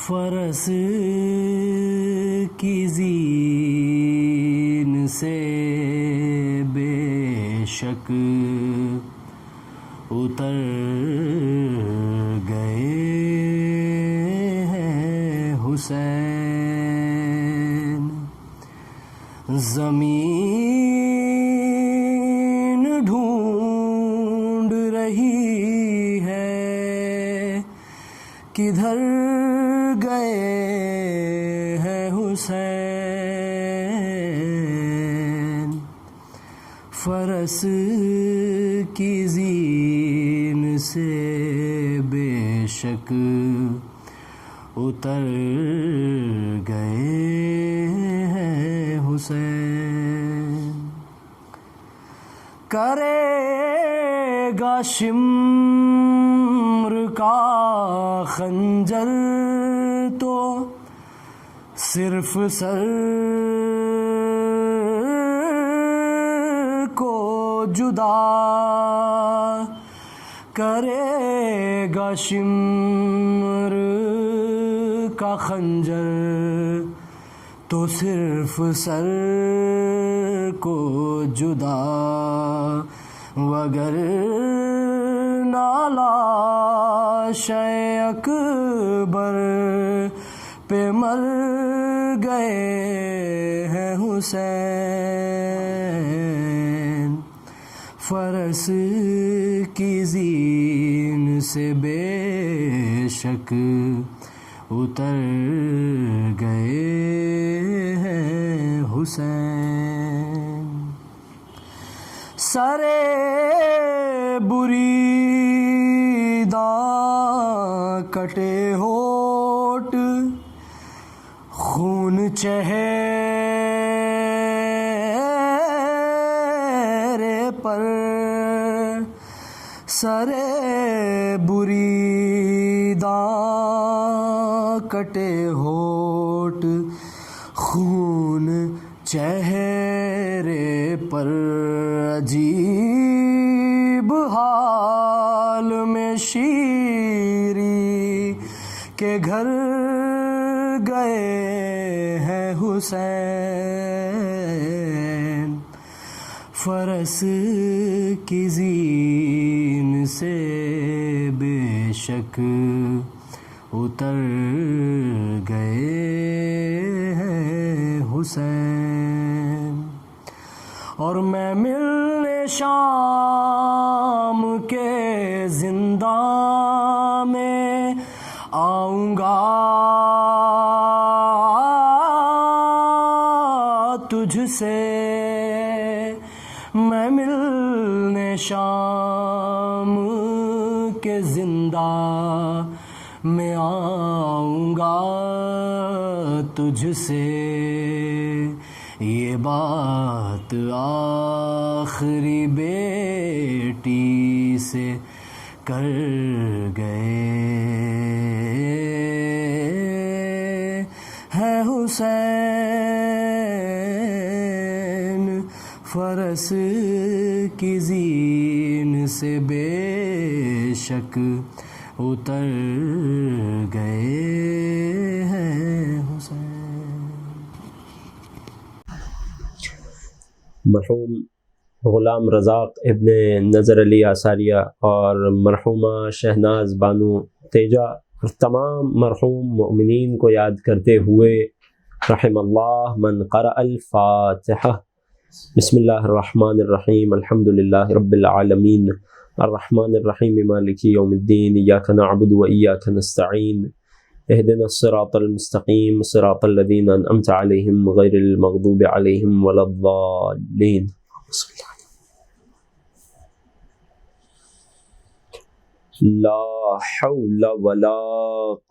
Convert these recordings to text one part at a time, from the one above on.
فرس کی زین سے بے شک اتر گئے ہیں حسین، زمین ڈھونڈ رہی ہے کدھر گئے ہیں حسین، فرس کی زین سے بے شک اتر گئے ہیں حسین، کرے گا شمر کا خنجر تو صرف سر کو جدا، کرے گا شمر کا خنجر تو صرف سر کو جدا، وگر نالاش اکبر پہ مر گئے ہیں حسین، فرس کی زین سے بے شک اتر گئے ہیں حسین، سرے بریداں کٹے ہوٹ خون چہرے پر، سرے بریداں کٹے ہوٹ خون چہرے پر، عجیب حال میں شیری کے گھر گئے ہیں حسین، فرس کی زین سے بے شک اتر گئے ہیں حسین، اور میں ملنے شام کے زنداں میں آؤں گا تجھ سے، میں ملنے شام کے زندہ میں آؤں گا تجھ سے، یہ بات آخری بیٹی سے کر گئے ہیں حسین، فرس کی زین سے بے شک اتر گئے ہیں حسین۔ مرحوم غلام رزاق ابن نظر علی آثاریہ اور مرحومہ شہناز بانو تیجا اور تمام مرحوم مؤمنین کو یاد کرتے ہوئے رحم اللہ من قرأ الفاتحہ۔ بسم اللہ الرحمن الرحیم، الحمد للہ رب العالمین، الرحمن الرحیم مالک یوم الدین، ایاک نعبد و ایاک نستعین، اہدنا الصراط المستقیم صراط الذین انعمت علیہم غیر المغضوب علیہم ولا الضالین۔ لا حول ولا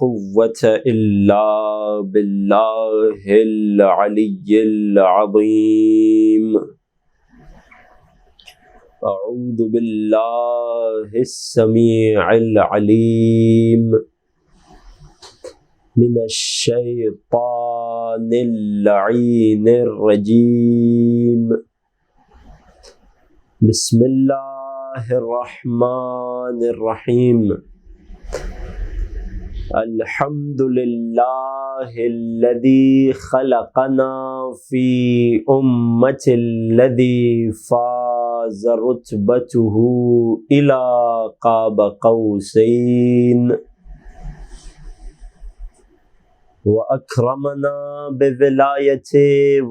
قوة الا باللہ العلی العظیم۔ اعوذ باللہ السمیع العلیم من الشیطان اللعین الرجیم، بسم اللہ الرحمن الرحیم، الحمد للہ الذی خلقنا فی امت الذی فاز رتبته الی قاب قوسین وأكرمنا بولاية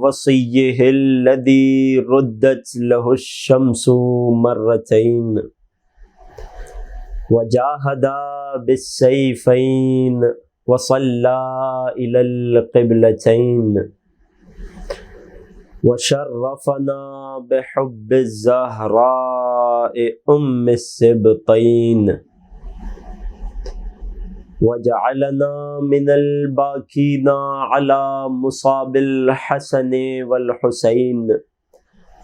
وصيه الذي ردت له الشمس مرتين وجاهد بالسيفين وصلى إلى القبلتين وشرفنا بحب الزهراء أم السبطين وجعلنا من الباكين على مصاب الحسن والحسين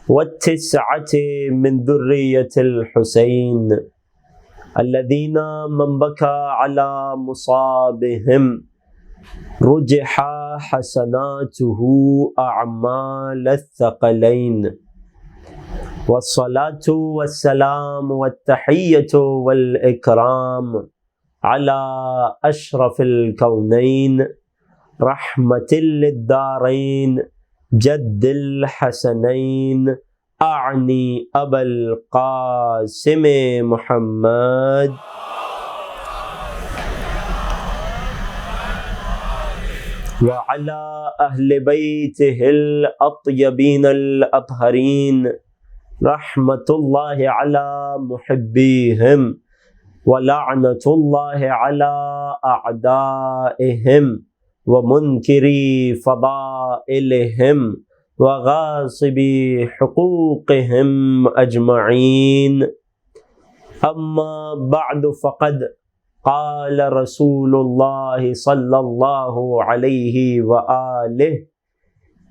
والتسعة من ذرية الحسين الذين من بكى على مصابهم رجح حسناته أعمال الثقلين والصلاة والسلام والتحية والإكرام على أشرف الكونين رحمة للدارين جد الحسنين أعني أبا القاسم محمد وعلى أهل بيته الأطيبين الأطهرين رحمة الله على محبيهم ولعنة الله على أعدائهم ومنكري فضائلهم وغاصبي حقوقهم أجمعين أما بعد فقد قال رسول الله صلى الله عليه وآله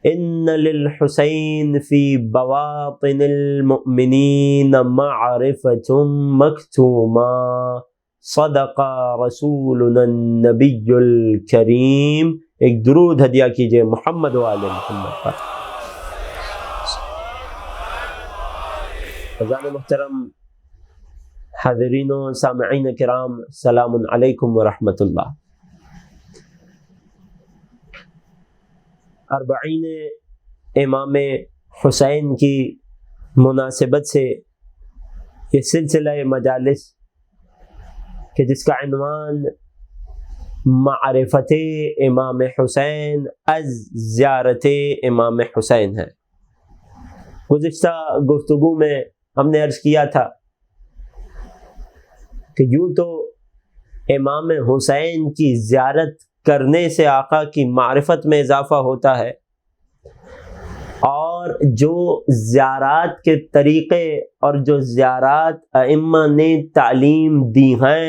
إن للحسين في بواطن المؤمنين معرفة مكتومة صدق رسولنا النبي الكريم. ایک درود ہدیہ کیجئے محمد و آل محمد پر. حضرات محترم حاضرین و سامعین کرام، سلام علیکم ورحمۃ اللہ. اربعین امام حسین کی مناسبت سے یہ سلسلہ مجالس کہ جس کا عنوان معرفت امام حسین از زیارت امام حسین ہے. گزشتہ گفتگو میں ہم نے عرض کیا تھا کہ یوں تو امام حسین کی زیارت کرنے سے آقا کی معرفت میں اضافہ ہوتا ہے، اور جو زیارات کے طریقے اور جو زیارات ائمہ نے تعلیم دی ہیں،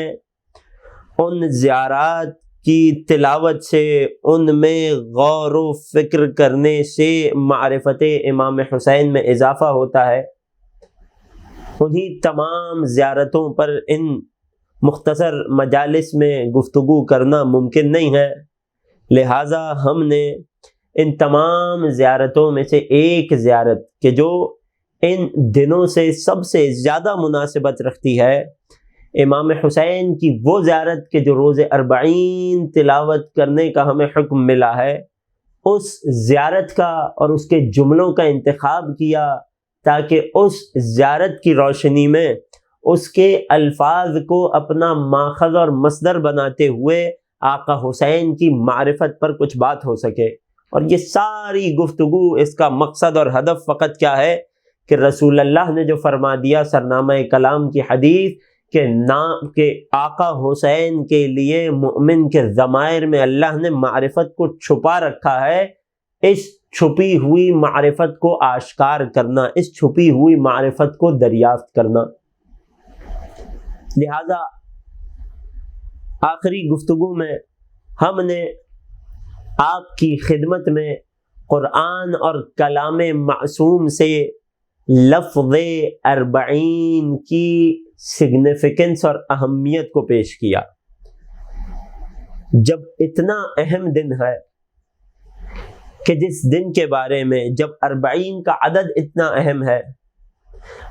ان زیارات کی تلاوت سے، ان میں غور و فکر کرنے سے معرفت امام حسین میں اضافہ ہوتا ہے. انہی تمام زیارتوں پر ان مختصر مجالس میں گفتگو کرنا ممکن نہیں ہے، لہٰذا ہم نے ان تمام زیارتوں میں سے ایک زیارت کہ جو ان دنوں سے سب سے زیادہ مناسبت رکھتی ہے، امام حسین کی وہ زیارت کہ جو روز اربعین تلاوت کرنے کا ہمیں حکم ملا ہے، اس زیارت کا اور اس کے جملوں کا انتخاب کیا تاکہ اس زیارت کی روشنی میں اس کے الفاظ کو اپنا ماخذ اور مصدر بناتے ہوئے آقا حسین کی معرفت پر کچھ بات ہو سکے. اور یہ ساری گفتگو، اس کا مقصد اور ہدف فقط کیا ہے کہ رسول اللہ نے جو فرما دیا سرنامہ کلام کی حدیث کہ آقا حسین کے لیے مومن کے ضمائر میں اللہ نے معرفت کو چھپا رکھا ہے، اس چھپی ہوئی معرفت کو آشکار کرنا، اس چھپی ہوئی معرفت کو دریافت کرنا. لہذا آخری گفتگو میں ہم نے آپ کی خدمت میں قرآن اور کلام معصوم سے لفظ اربعین کی سگنیفیکنس اور اہمیت کو پیش کیا. جب اتنا اہم دن ہے کہ جس دن کے بارے میں، جب اربعین کا عدد اتنا اہم ہے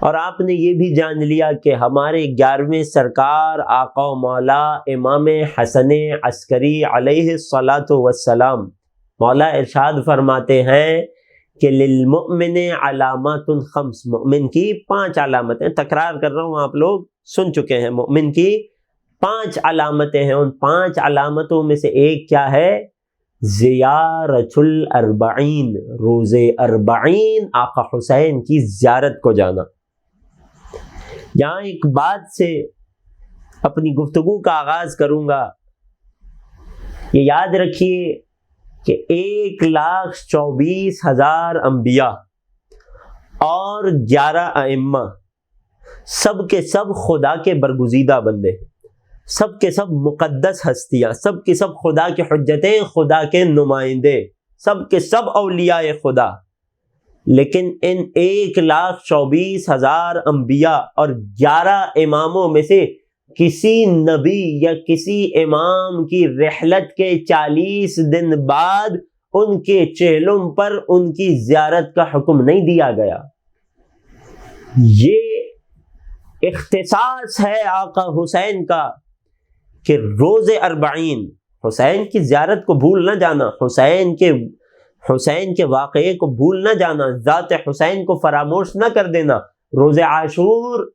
اور آپ نے یہ بھی جان لیا کہ ہمارے 11ویں سرکار آقا و مولا امام حسن عسکری علیہ الصلاۃ والسلام مولا ارشاد فرماتے ہیں کہ للمؤمن علامات خمس، مومن کی 5 علامتیں، تکرار کر رہا ہوں آپ لوگ سن چکے ہیں، مومن کی 5 علامتیں ہیں، ان 5 علامتوں میں سے ایک کیا ہے؟ زیارت الاربعین، روز 40 آقا حسین کی زیارت کو جانا۔ یہاں ایک بات سے اپنی گفتگو کا آغاز کروں گا، یہ یاد رکھیے کہ 1,24,000 انبیاء اور 11 ائمہ، سب کے سب خدا کے برگزیدہ بندے، سب کے سب مقدس ہستیاں، سب کے سب خدا کے حجتیں، خدا کے نمائندے، سب کے سب اولیاء خدا، لیکن ان 1,24,000 انبیاء اور 11 اماموں میں سے کسی نبی یا کسی امام کی رحلت کے 40 دن بعد ان کے چہلم پر ان کی زیارت کا حکم نہیں دیا گیا۔ یہ اختصاص ہے آقا حسین کا کہ روز 40 حسین کی زیارت کو بھول نہ جانا، حسین کے واقعے کو بھول نہ جانا، ذات حسین کو فراموش نہ کر دینا۔ روز عاشور،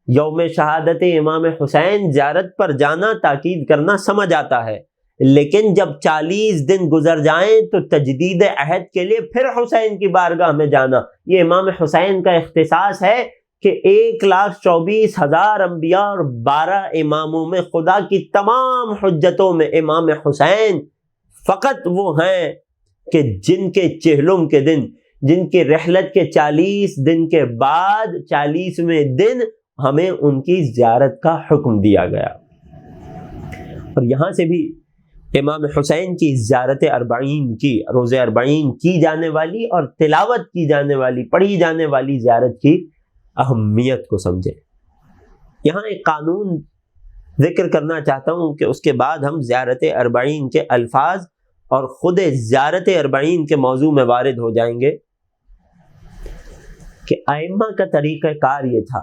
یوم شہادت امام حسین، زیارت پر جانا، تاکید کرنا سمجھ آتا ہے، لیکن جب 40 دن گزر جائیں تو تجدید عہد کے لیے پھر حسین کی بارگاہ میں جانا، یہ امام حسین کا اختصاص ہے کہ 1,24,000 انبیاء اور 12 اماموں میں خدا کی تمام حجتوں میں امام حسین فقط وہ ہیں کہ جن کے چہلم کے دن، جن کی رحلت کے 40 دن کے بعد 40ویں دن ہمیں ان کی زیارت کا حکم دیا گیا۔ اور یہاں سے بھی امام حسین کی زیارت 40 کی، روز 40 کی جانے والی اور تلاوت کی جانے والی، پڑھی جانے والی زیارت کی اہمیت کو سمجھیں۔ یہاں ایک قانون ذکر کرنا چاہتا ہوں کہ اس کے بعد ہم زیارت 40 کے الفاظ اور خود زیارت 40 کے موضوع میں وارد ہو جائیں گے کہ ائمہ کا طریقہ کار یہ تھا،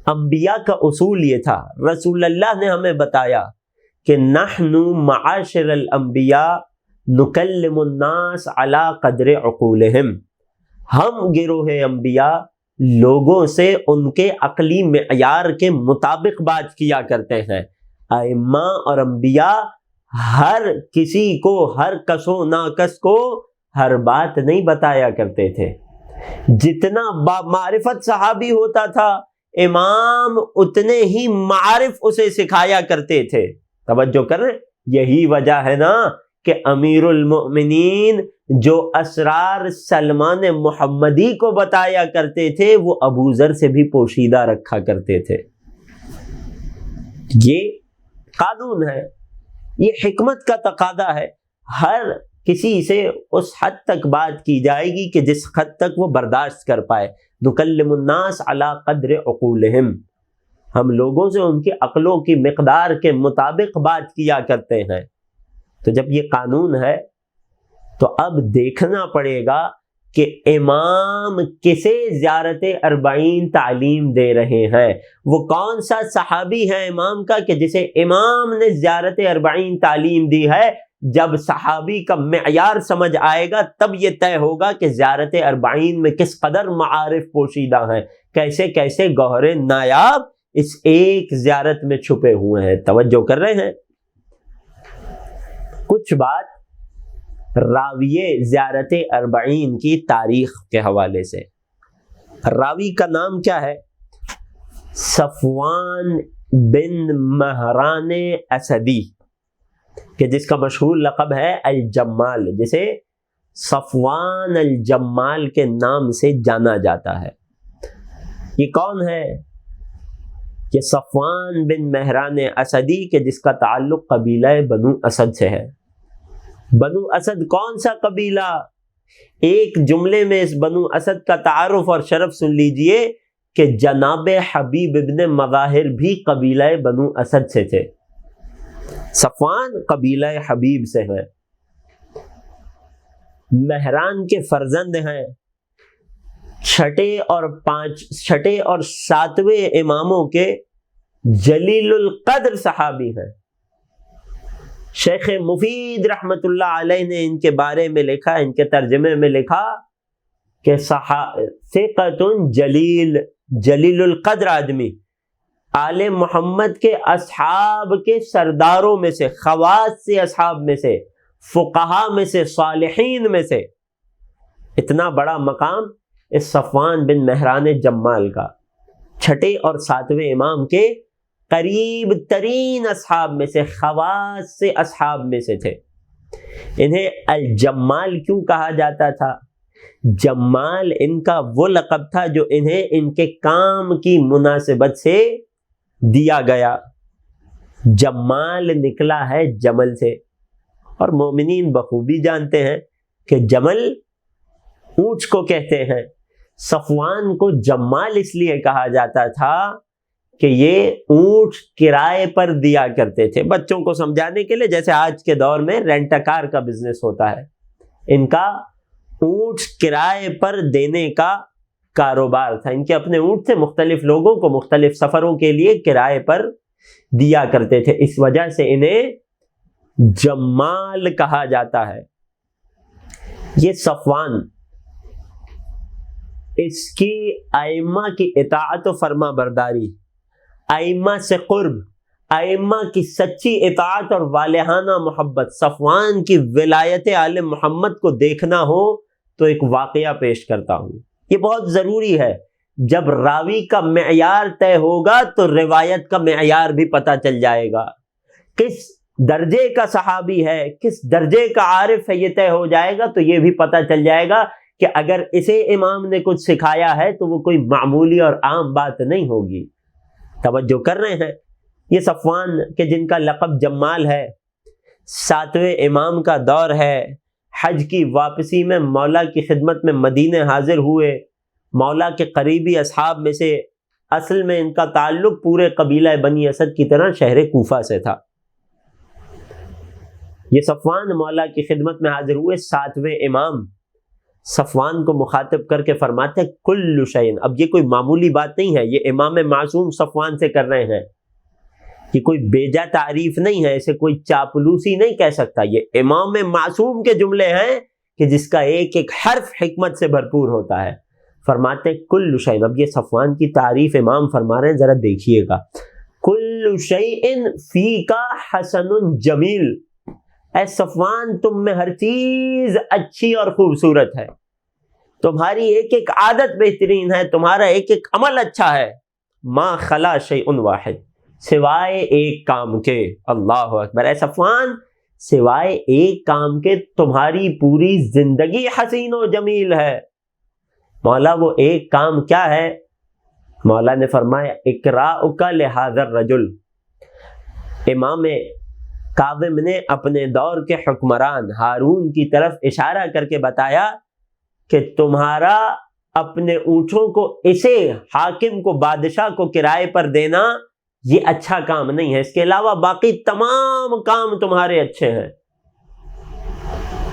انبیاء کا اصول یہ تھا، رسول اللہ نے ہمیں بتایا کہ نحن معاشر الانبیاء نکلم الناس علی قدر عقولہم، ہم گروہ انبیاء لوگوں سے ان کے عقلی معیار کے مطابق بات کیا کرتے ہیں۔ ائمہ اور انبیاء ہر کسی کو، ہر کس و ناکس کو ہر بات نہیں بتایا کرتے تھے۔ جتنا معرفت صحابی ہوتا تھا، امام اتنے ہی معارف اسے سکھایا کرتے تھے۔ توجہ کر رہے، یہی وجہ ہے نا کہ امیر المؤمنین جو اسرار سلمان محمدی کو بتایا کرتے تھے وہ ابو ذر سے بھی پوشیدہ رکھا کرتے تھے۔ یہ قانون ہے، یہ حکمت کا تقاضا ہے، ہر کسی سے اس حد تک بات کی جائے گی کہ جس حد تک وہ برداشت کر پائے۔ نکلم الناس علی قدر عقولہم، ہم لوگوں سے ان کی عقلوں کی مقدار کے مطابق بات کیا کرتے ہیں۔ تو جب یہ قانون ہے تو اب دیکھنا پڑے گا کہ امام کسے زیارت 40 تعلیم دے رہے ہیں، وہ کون سا صحابی ہے امام کا کہ جسے امام نے زیارت 40 تعلیم دی ہے۔ جب صحابی کا معیار سمجھ آئے گا تب یہ طے ہوگا کہ زیارت 40 میں کس قدر معارف پوشیدہ ہیں، کیسے کیسے گوہر نایاب اس ایک زیارت میں چھپے ہوئے ہیں۔ توجہ کر رہے ہیں؟ کچھ بات راوی زیارت 40 کی تاریخ کے حوالے سے۔ راوی کا نام کیا ہے؟ صفوان بن مہران اسدی، کہ جس کا مشہور لقب ہے الجمال، جسے صفوان الجمال کے نام سے جانا جاتا ہے۔ یہ کون ہے؟ یہ صفوان بن مہران اسدی، کہ جس کا تعلق قبیلہ بنو اسد سے ہے۔ بنو اسد کون سا قبیلہ؟ ایک جملے میں اس بنو اسد کا تعارف اور شرف سن لیجئے کہ جناب حبیب ابن مظاہر بھی قبیلہ بنو اسد سے تھے۔ صفوان قبیلہ حبیب سے ہیں، مہران کے فرزند ہیں، چھٹے اور ساتویں اماموں کے جلیل القدر صحابی ہیں۔ شیخ مفید رحمت اللہ علیہ نے ان کے بارے میں لکھا، ان کے ترجمے میں لکھا کہ ثقۃ جلیل القدر آدمی، آل محمد کے اصحاب کے سرداروں میں سے، خواص سے اصحاب میں سے، فقہا میں سے، صالحین میں سے۔ اتنا بڑا مقام اس صفوان بن مہران جمال کا، چھٹے اور ساتویں امام کے قریب ترین اصحاب میں سے، خواص سے اصحاب میں سے تھے۔ انہیں الجمال کیوں کہا جاتا تھا؟ جمال ان کا وہ لقب تھا جو انہیں ان کے کام کی مناسبت سے دیا گیا۔ جمال نکلا ہے جمل سے، اور مومنین بخوبی جانتے ہیں کہ جمل اونٹ کو کہتے ہیں۔ صفوان کو جمال اس لیے کہا جاتا تھا کہ یہ اونٹ کرائے پر دیا کرتے تھے، بچوں کو سمجھانے کے لیے، جیسے آج کے دور میں رینٹ کار کا بزنس ہوتا ہے، ان کا اونٹ کرائے پر دینے کا کاروبار تھا۔ ان کے اپنے اونٹ تھے، مختلف لوگوں کو مختلف سفروں کے لیے کرائے پر دیا کرتے تھے، اس وجہ سے انہیں جمال کہا جاتا ہے۔ یہ صفوان، اس کی ائمہ کی اطاعت و فرما برداری، ائمہ سے قرب، ائمہ کی سچی اطاعت اور والہانہ محبت، صفوان کی ولایت آل محمد کو دیکھنا ہو تو ایک واقعہ پیش کرتا ہوں۔ یہ بہت ضروری ہے، جب راوی کا معیار طے ہوگا تو روایت کا معیار بھی پتہ چل جائے گا، کس درجے کا صحابی ہے، کس درجے کا عارف ہے، یہ طے ہو جائے گا تو یہ بھی پتہ چل جائے گا کہ اگر اسے امام نے کچھ سکھایا ہے تو وہ کوئی معمولی اور عام بات نہیں ہوگی۔ توجہ کر رہے ہیں؟ یہ صفوان کہ جن کا لقب جمال ہے، ساتویں امام کا دور ہے، حج کی واپسی میں مولا کی خدمت میں مدینے حاضر ہوئے، مولا کے قریبی اصحاب میں سے، اصل میں ان کا تعلق پورے قبیلہ بنی اسد کی طرح شہر کوفہ سے تھا۔ یہ صفوان مولا کی خدمت میں حاضر ہوئے، ساتویں امام صفوان کو مخاطب کر کے فرماتے کل شیء۔ اب یہ کوئی معمولی بات نہیں ہے، یہ امام معصوم صفوان سے کر رہے ہیں، یہ کوئی بیجا تعریف نہیں ہے، اسے کوئی چاپلوسی نہیں کہہ سکتا، یہ امام معصوم کے جملے ہیں کہ جس کا ایک ایک حرف حکمت سے بھرپور ہوتا ہے۔ فرماتے کل شیء، اب یہ صفوان کی تعریف امام فرما رہے ہیں، ذرا دیکھیے گا، کل شیء فیک حسن جمیل، اے صفوان تم میں ہر چیز اچھی اور خوبصورت ہے، تمہاری ایک ایک عادت بہترین ہے، تمہارا ایک ایک عمل اچھا ہے، ما خلا شیء واحد، سوائے ایک کام کے، اللہ اکبر، اے صفوان سوائے ایک کام کے تمہاری پوری زندگی حسین و جمیل ہے۔ مولا وہ ایک کام کیا ہے؟ مولا نے فرمایا اقراؤک لہذا الرجل، امام کاظم نے اپنے دور کے حکمران ہارون کی طرف اشارہ کر کے بتایا کہ تمہارا اپنے اونٹوں کو اسے حاکم کو، بادشاہ کو کرائے پر دینا یہ اچھا کام نہیں ہے، اس کے علاوہ باقی تمام کام تمہارے اچھے ہیں۔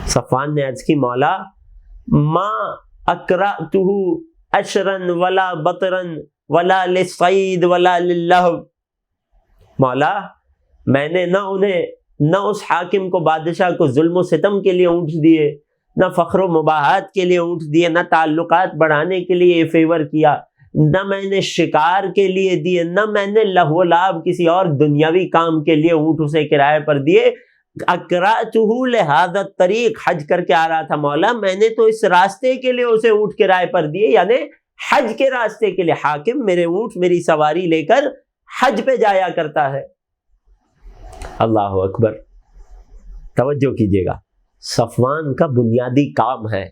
صفوان نے عرض کی مولا ما اقرأتہ اشرا ولا بطرا ولا للصید ولا للہو، مولا میں نے نہ اس حاکم کو، بادشاہ کو ظلم و ستم کے لیے اونٹ دیے، نہ فخر و مباحات کے لیے اونٹ دیے، نہ تعلقات بڑھانے کے لیے فیور کیا، نہ میں نے شکار کے لیے دیے، نہ میں نے لہو و لعب کسی اور دنیاوی کام کے لیے اونٹ اسے کرائے پر دیے۔ اقرأتہ لہذا الطریق، حج کر کے آ رہا تھا مولا، میں نے تو اس راستے کے لیے اسے اونٹ کرائے پر دیے، یعنی حج کے راستے کے لیے۔ حاکم میرے اونٹ، میری سواری لے کر حج پہ جایا کرتا ہے۔ اللہ اکبر، توجہ کیجیے گا، صفوان کا بنیادی کام ہے،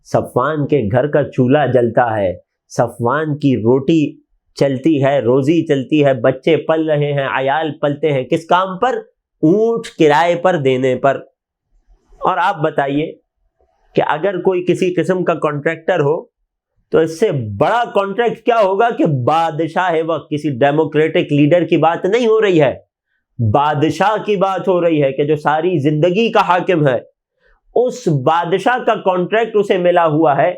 صفوان کے گھر کا چولہا جلتا ہے، صفوان کی روٹی چلتی ہے، روزی چلتی ہے، بچے پل رہے ہیں، عیال پلتے ہیں، کس کام پر؟ اونٹ کرائے پر دینے پر۔ اور آپ بتائیے کہ اگر کوئی کسی قسم کا کانٹریکٹر ہو تو اس سے بڑا کانٹریکٹ کیا ہوگا کہ بادشاہ وقت، کسی ڈیموکریٹک لیڈر کی بات نہیں ہو رہی ہے، بادشاہ کی بات ہو رہی ہے کہ جو ساری زندگی کا حاکم ہے، اس بادشاہ کا کانٹریکٹ اسے ملا ہوا ہے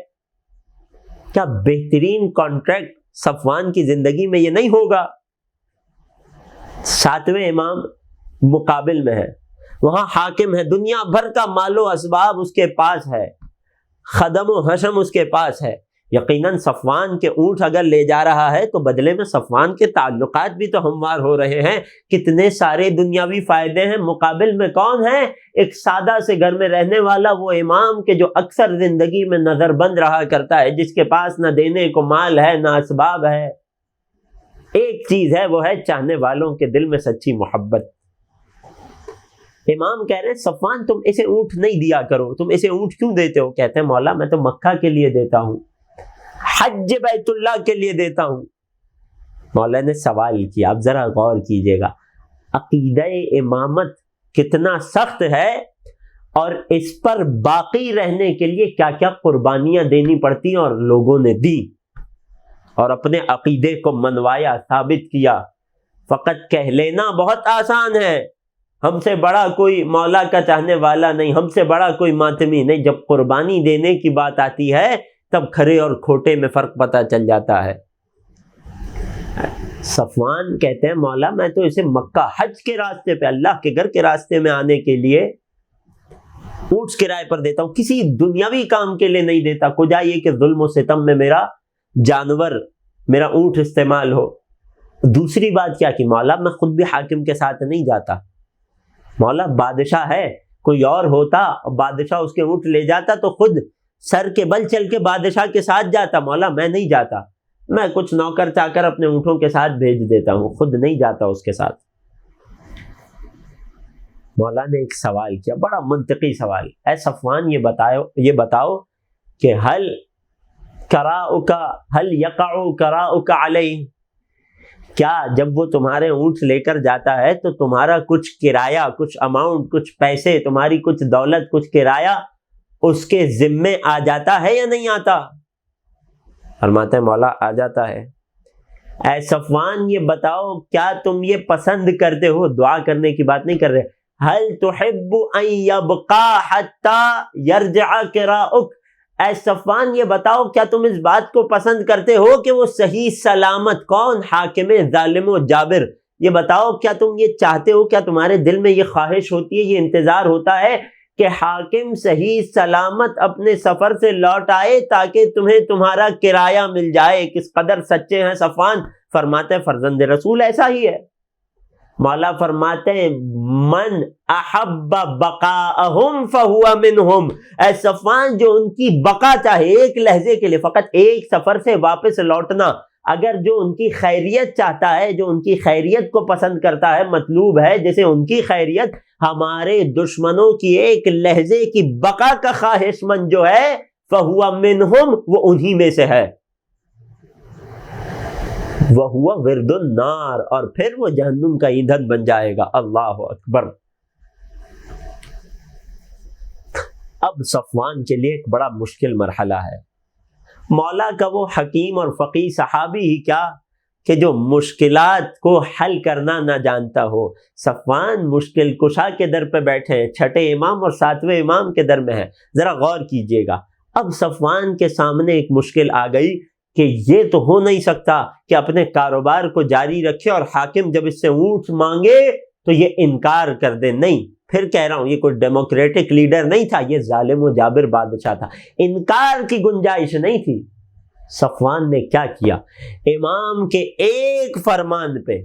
کیا بہترین کانٹریکٹ صفوان کی زندگی میں یہ نہیں ہوگا؟ 7ویں امام مقابل میں ہے، وہاں حاکم ہے، دنیا بھر کا مال و اسباب اس کے پاس ہے، خدم و حشم اس کے پاس ہے، یقیناً صفوان کے اونٹ اگر لے جا رہا ہے تو بدلے میں صفوان کے تعلقات بھی تو ہموار ہو رہے ہیں، کتنے سارے دنیاوی فائدے ہیں۔ مقابل میں کون ہے؟ ایک سادہ سے گھر میں رہنے والا وہ امام کہ جو اکثر زندگی میں نظر بند رہا کرتا ہے، جس کے پاس نہ دینے کو مال ہے نہ اسباب ہے، ایک چیز ہے، وہ ہے چاہنے والوں کے دل میں سچی محبت۔ امام کہہ رہے ہیں صفوان تم اسے اونٹ نہیں دیا کرو، تم اسے اونٹ کیوں دیتے ہو؟ کہتے ہیں مولا میں تو مکہ کے لیے دیتا ہوں، حج بیت اللہ کے لیے دیتا ہوں۔ مولا نے سوال کیا، اب ذرا غور کیجئے گا، عقیدہ امامت کتنا سخت ہے اور اس پر باقی رہنے کے لیے کیا کیا قربانیاں دینی پڑتی ہیں، اور لوگوں نے دی اور اپنے عقیدے کو منوایا، ثابت کیا۔ فقط کہہ لینا بہت آسان ہے، ہم سے بڑا کوئی مولا کا چاہنے والا نہیں، ہم سے بڑا کوئی ماتمی نہیں، جب قربانی دینے کی بات آتی ہے تب کھرے اور کھوٹے میں فرق پتہ چل جاتا ہے۔ صفوان کہتے ہیں مولا میں تو اسے مکہ حج کے راستے پہ، اللہ کے گھر کے راستے میں آنے کے لیے اونٹ کرائے پر دیتا ہوں، کسی دنیاوی کام کے لیے نہیں دیتا، کجا یہ کہ ظلم و ستم میں میرا جانور، میرا اونٹ استعمال ہو۔ دوسری بات کیا کہ مولا میں خود بھی حاکم کے ساتھ نہیں جاتا، مولا بادشاہ ہے، کوئی اور ہوتا بادشاہ اس کے اونٹ لے جاتا تو خود سر کے بل چل کے بادشاہ کے ساتھ جاتا، مولا میں نہیں جاتا، میں کچھ نوکر چاکر اپنے اونٹوں کے ساتھ بھیج دیتا ہوں، خود نہیں جاتا اس کے ساتھ۔ مولا نے ایک سوال کیا، بڑا منطقی سوال، اے صفوان یہ بتاؤ کہ هل یقع کراؤک علیہ، کیا جب وہ تمہارے اونٹ لے کر جاتا ہے تو تمہارا کچھ کرایہ، کچھ اماؤنٹ، کچھ پیسے، تمہاری کچھ دولت، کچھ کرایہ اس کے ذمے آ جاتا ہے یا نہیں آتا؟ فرماتے ہیں مولا آ جاتا ہے۔ اے صفوان یہ بتاؤ کیا تم یہ پسند کرتے ہو، دعا کرنے کی بات نہیں کر رہے، هل تحب ان يبقى حتى يرجع کراؤک، اے صفوان یہ بتاؤ کیا تم اس بات کو پسند کرتے ہو کہ وہ صحیح سلامت، کون؟ حاکم ظالم و جابر، یہ بتاؤ کیا تم یہ چاہتے ہو، کیا تمہارے دل میں یہ خواہش ہوتی ہے، یہ انتظار ہوتا ہے کہ حاکم صحیح سلامت اپنے سفر سے لوٹ آئے تاکہ تمہیں تمہارا کرایہ مل جائے؟ کس قدر سچے ہیں صفوان۔ فرماتے ہیں فرزند رسول ایسا ہی ہے۔ مولا فرماتے ہیں من احب بقاءہم فہو منہم، اے صفوان جو ان کی بقا چاہے، ایک لحظے کے لیے، فقط ایک سفر سے واپس لوٹنا، اگر جو ان کی خیریت چاہتا ہے، جو ان کی خیریت کو پسند کرتا ہے، مطلوب ہے جیسے ان کی خیریت، ہمارے دشمنوں کی ایک لحظے کی بقا کا خواہش مند جو ہے فہو منہم، وہ انہی میں سے ہے، وَهُوَ وِرْدُ النَّارِ، اور پھر وہ جہنم کا ایندھن بن جائے گا۔ اللہ اکبر۔ اب صفوان کے لیے ایک بڑا مشکل مرحلہ ہے، مولا کا وہ حکیم اور فقیہ صحابی ہی کیا کہ جو مشکلات کو حل کرنا نہ جانتا ہو۔ صفوان مشکل کشا کے در پہ بیٹھے ہیں، 6 امام اور 7ویں امام کے در میں ہے، ذرا غور کیجئے گا۔ اب صفوان کے سامنے ایک مشکل آ گئی کہ یہ تو ہو نہیں سکتا کہ اپنے کاروبار کو جاری رکھے اور حاکم جب اس سے اونٹ مانگے تو یہ انکار کر دے، نہیں، پھر کہہ رہا ہوں یہ کوئی ڈیموکریٹک لیڈر نہیں تھا، یہ ظالم و جابر بادشاہ تھا، انکار کی گنجائش نہیں تھی۔ صفوان نے کیا کیا؟ امام کے ایک فرمان پہ،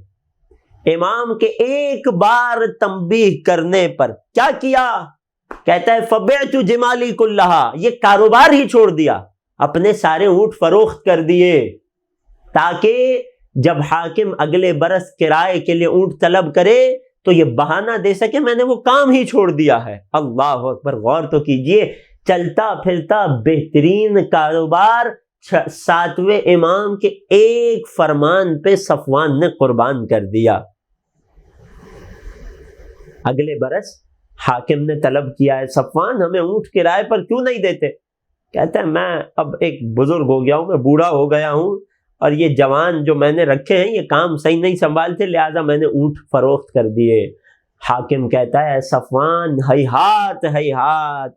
امام کے ایک بار تنبیہ کرنے پر کیا کیا؟ کہتا ہے فبعت جمالی کلہا، یہ کاروبار ہی چھوڑ دیا، اپنے سارے اونٹ فروخت کر دیے تاکہ جب حاکم اگلے برس کرائے کے لیے اونٹ طلب کرے تو یہ بہانہ دے سکے میں نے وہ کام ہی چھوڑ دیا ہے۔ اللہ اکبر، غور تو کیجئے، چلتا پھرتا بہترین کاروبار 7ویں امام کے ایک فرمان پہ صفوان نے قربان کر دیا۔ اگلے برس حاکم نے طلب کیا ہے صفوان ہمیں اونٹ کرائے پر کیوں نہیں دیتے؟ کہتے ہیں میں اب ایک بزرگ ہو گیا ہوں، میں بوڑھا ہو گیا ہوں، اور یہ جوان جو میں نے رکھے ہیں یہ کام صحیح نہیں سنبھالتے، لہٰذا میں نے اونٹ فروخت کر دیے۔ حاکم کہتا ہے صفوان ہیہات ہیہات،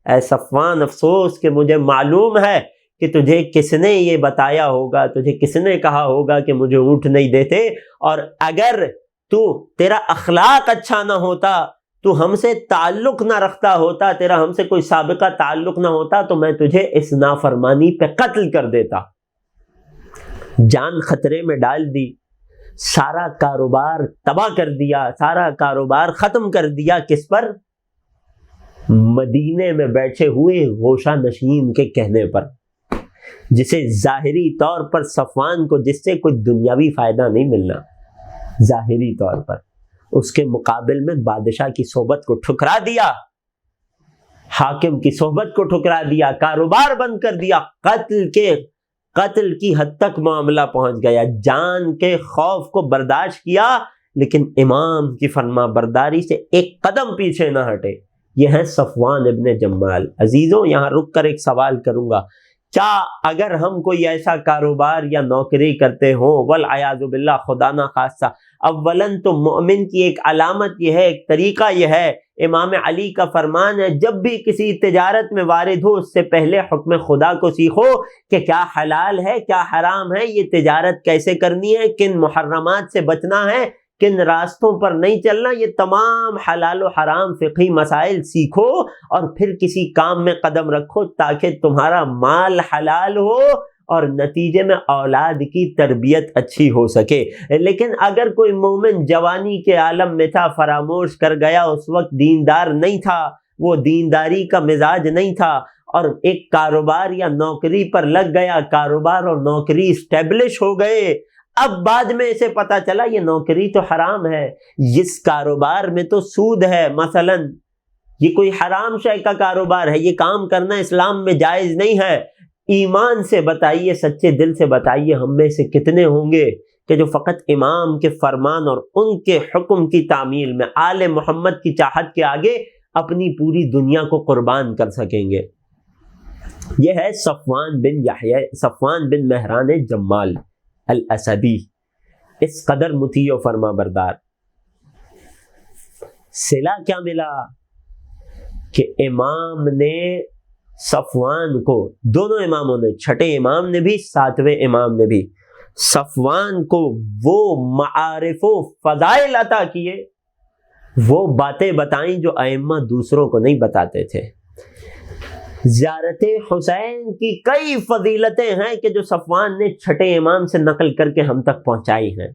اے صفوان افسوس کہ مجھے معلوم ہے کہ تجھے کس نے یہ بتایا ہوگا, تجھے کس نے کہا ہوگا کہ مجھے اونٹ نہیں دیتے, اور اگر تیرا اخلاق اچھا نہ ہوتا, تو ہم سے تعلق نہ رکھتا ہوتا, تیرا ہم سے کوئی سابقہ تعلق نہ ہوتا, تو میں تجھے اس نافرمانی پہ قتل کر دیتا. جان خطرے میں ڈال دی, سارا کاروبار تباہ کر دیا, سارا کاروبار ختم کر دیا. کس پر؟ مدینے میں بیٹھے ہوئے گوشہ نشین کے کہنے پر, جسے ظاہری طور پر صفوان کو جس سے کوئی دنیاوی فائدہ نہیں ملنا, ظاہری طور پر اس کے مقابل میں بادشاہ کی صحبت کو ٹھکرا دیا, حاکم کی صحبت کو ٹھکرا دیا, کاروبار بند کر دیا, قتل کی حد تک معاملہ پہنچ گیا. جان کے خوف کو برداشت کیا, لیکن امام کی فرما برداری سے ایک قدم پیچھے نہ ہٹے. یہ ہے صفوان ابن جمال. عزیزوں, یہاں رک کر ایک سوال کروں گا, کیا اگر ہم کوئی ایسا کاروبار یا نوکری کرتے ہوں, والعیاذ باللہ, خدا نہ خاصہ, اولاً تو مومن کی ایک علامت یہ ہے, ایک طریقہ یہ ہے, امام علی کا فرمان ہے, جب بھی کسی تجارت میں وارد ہو اس سے پہلے حکم خدا کو سیکھو کہ کیا حلال ہے, کیا حرام ہے, یہ تجارت کیسے کرنی ہے, کن محرمات سے بچنا ہے, کن راستوں پر نہیں چلنا. یہ تمام حلال و حرام فقہی مسائل سیکھو اور پھر کسی کام میں قدم رکھو, تاکہ تمہارا مال حلال ہو اور نتیجے میں اولاد کی تربیت اچھی ہو سکے. لیکن اگر کوئی مومن جوانی کے عالم میں تھا, فراموش کر گیا, اس وقت دیندار نہیں تھا, وہ دینداری کا مزاج نہیں تھا, اور ایک کاروبار یا نوکری پر لگ گیا, کاروبار اور نوکری اسٹیبلش ہو گئے, اب بعد میں اسے پتا چلا یہ نوکری تو حرام ہے, اس کاروبار میں تو سود ہے, مثلا یہ کوئی حرام شے کا کاروبار ہے, یہ کام کرنا اسلام میں جائز نہیں ہے. ایمان سے بتائیے, سچے دل سے بتائیے, ہم میں سے کتنے ہوں گے کہ جو فقط امام کے فرمان اور ان کے حکم کی تعمیل میں آل محمد کی چاہت کے آگے اپنی پوری دنیا کو قربان کر سکیں گے. یہ ہے صفوان بن مہران جمال الاسدی, اس قدر مطیع و فرما بردار. صلہ کیا ملا کہ امام نے صفوان کو, دونوں اماموں نے, چھٹے امام نے بھی, ساتویں امام نے بھی, صفوان کو وہ معارف و فضائل عطا کیے, وہ باتیں بتائیں جو ائمہ دوسروں کو نہیں بتاتے تھے. زیارت حسین کی کئی فضیلتیں ہیں کہ جو صفوان نے چھٹے امام سے نقل کر کے ہم تک پہنچائی ہیں.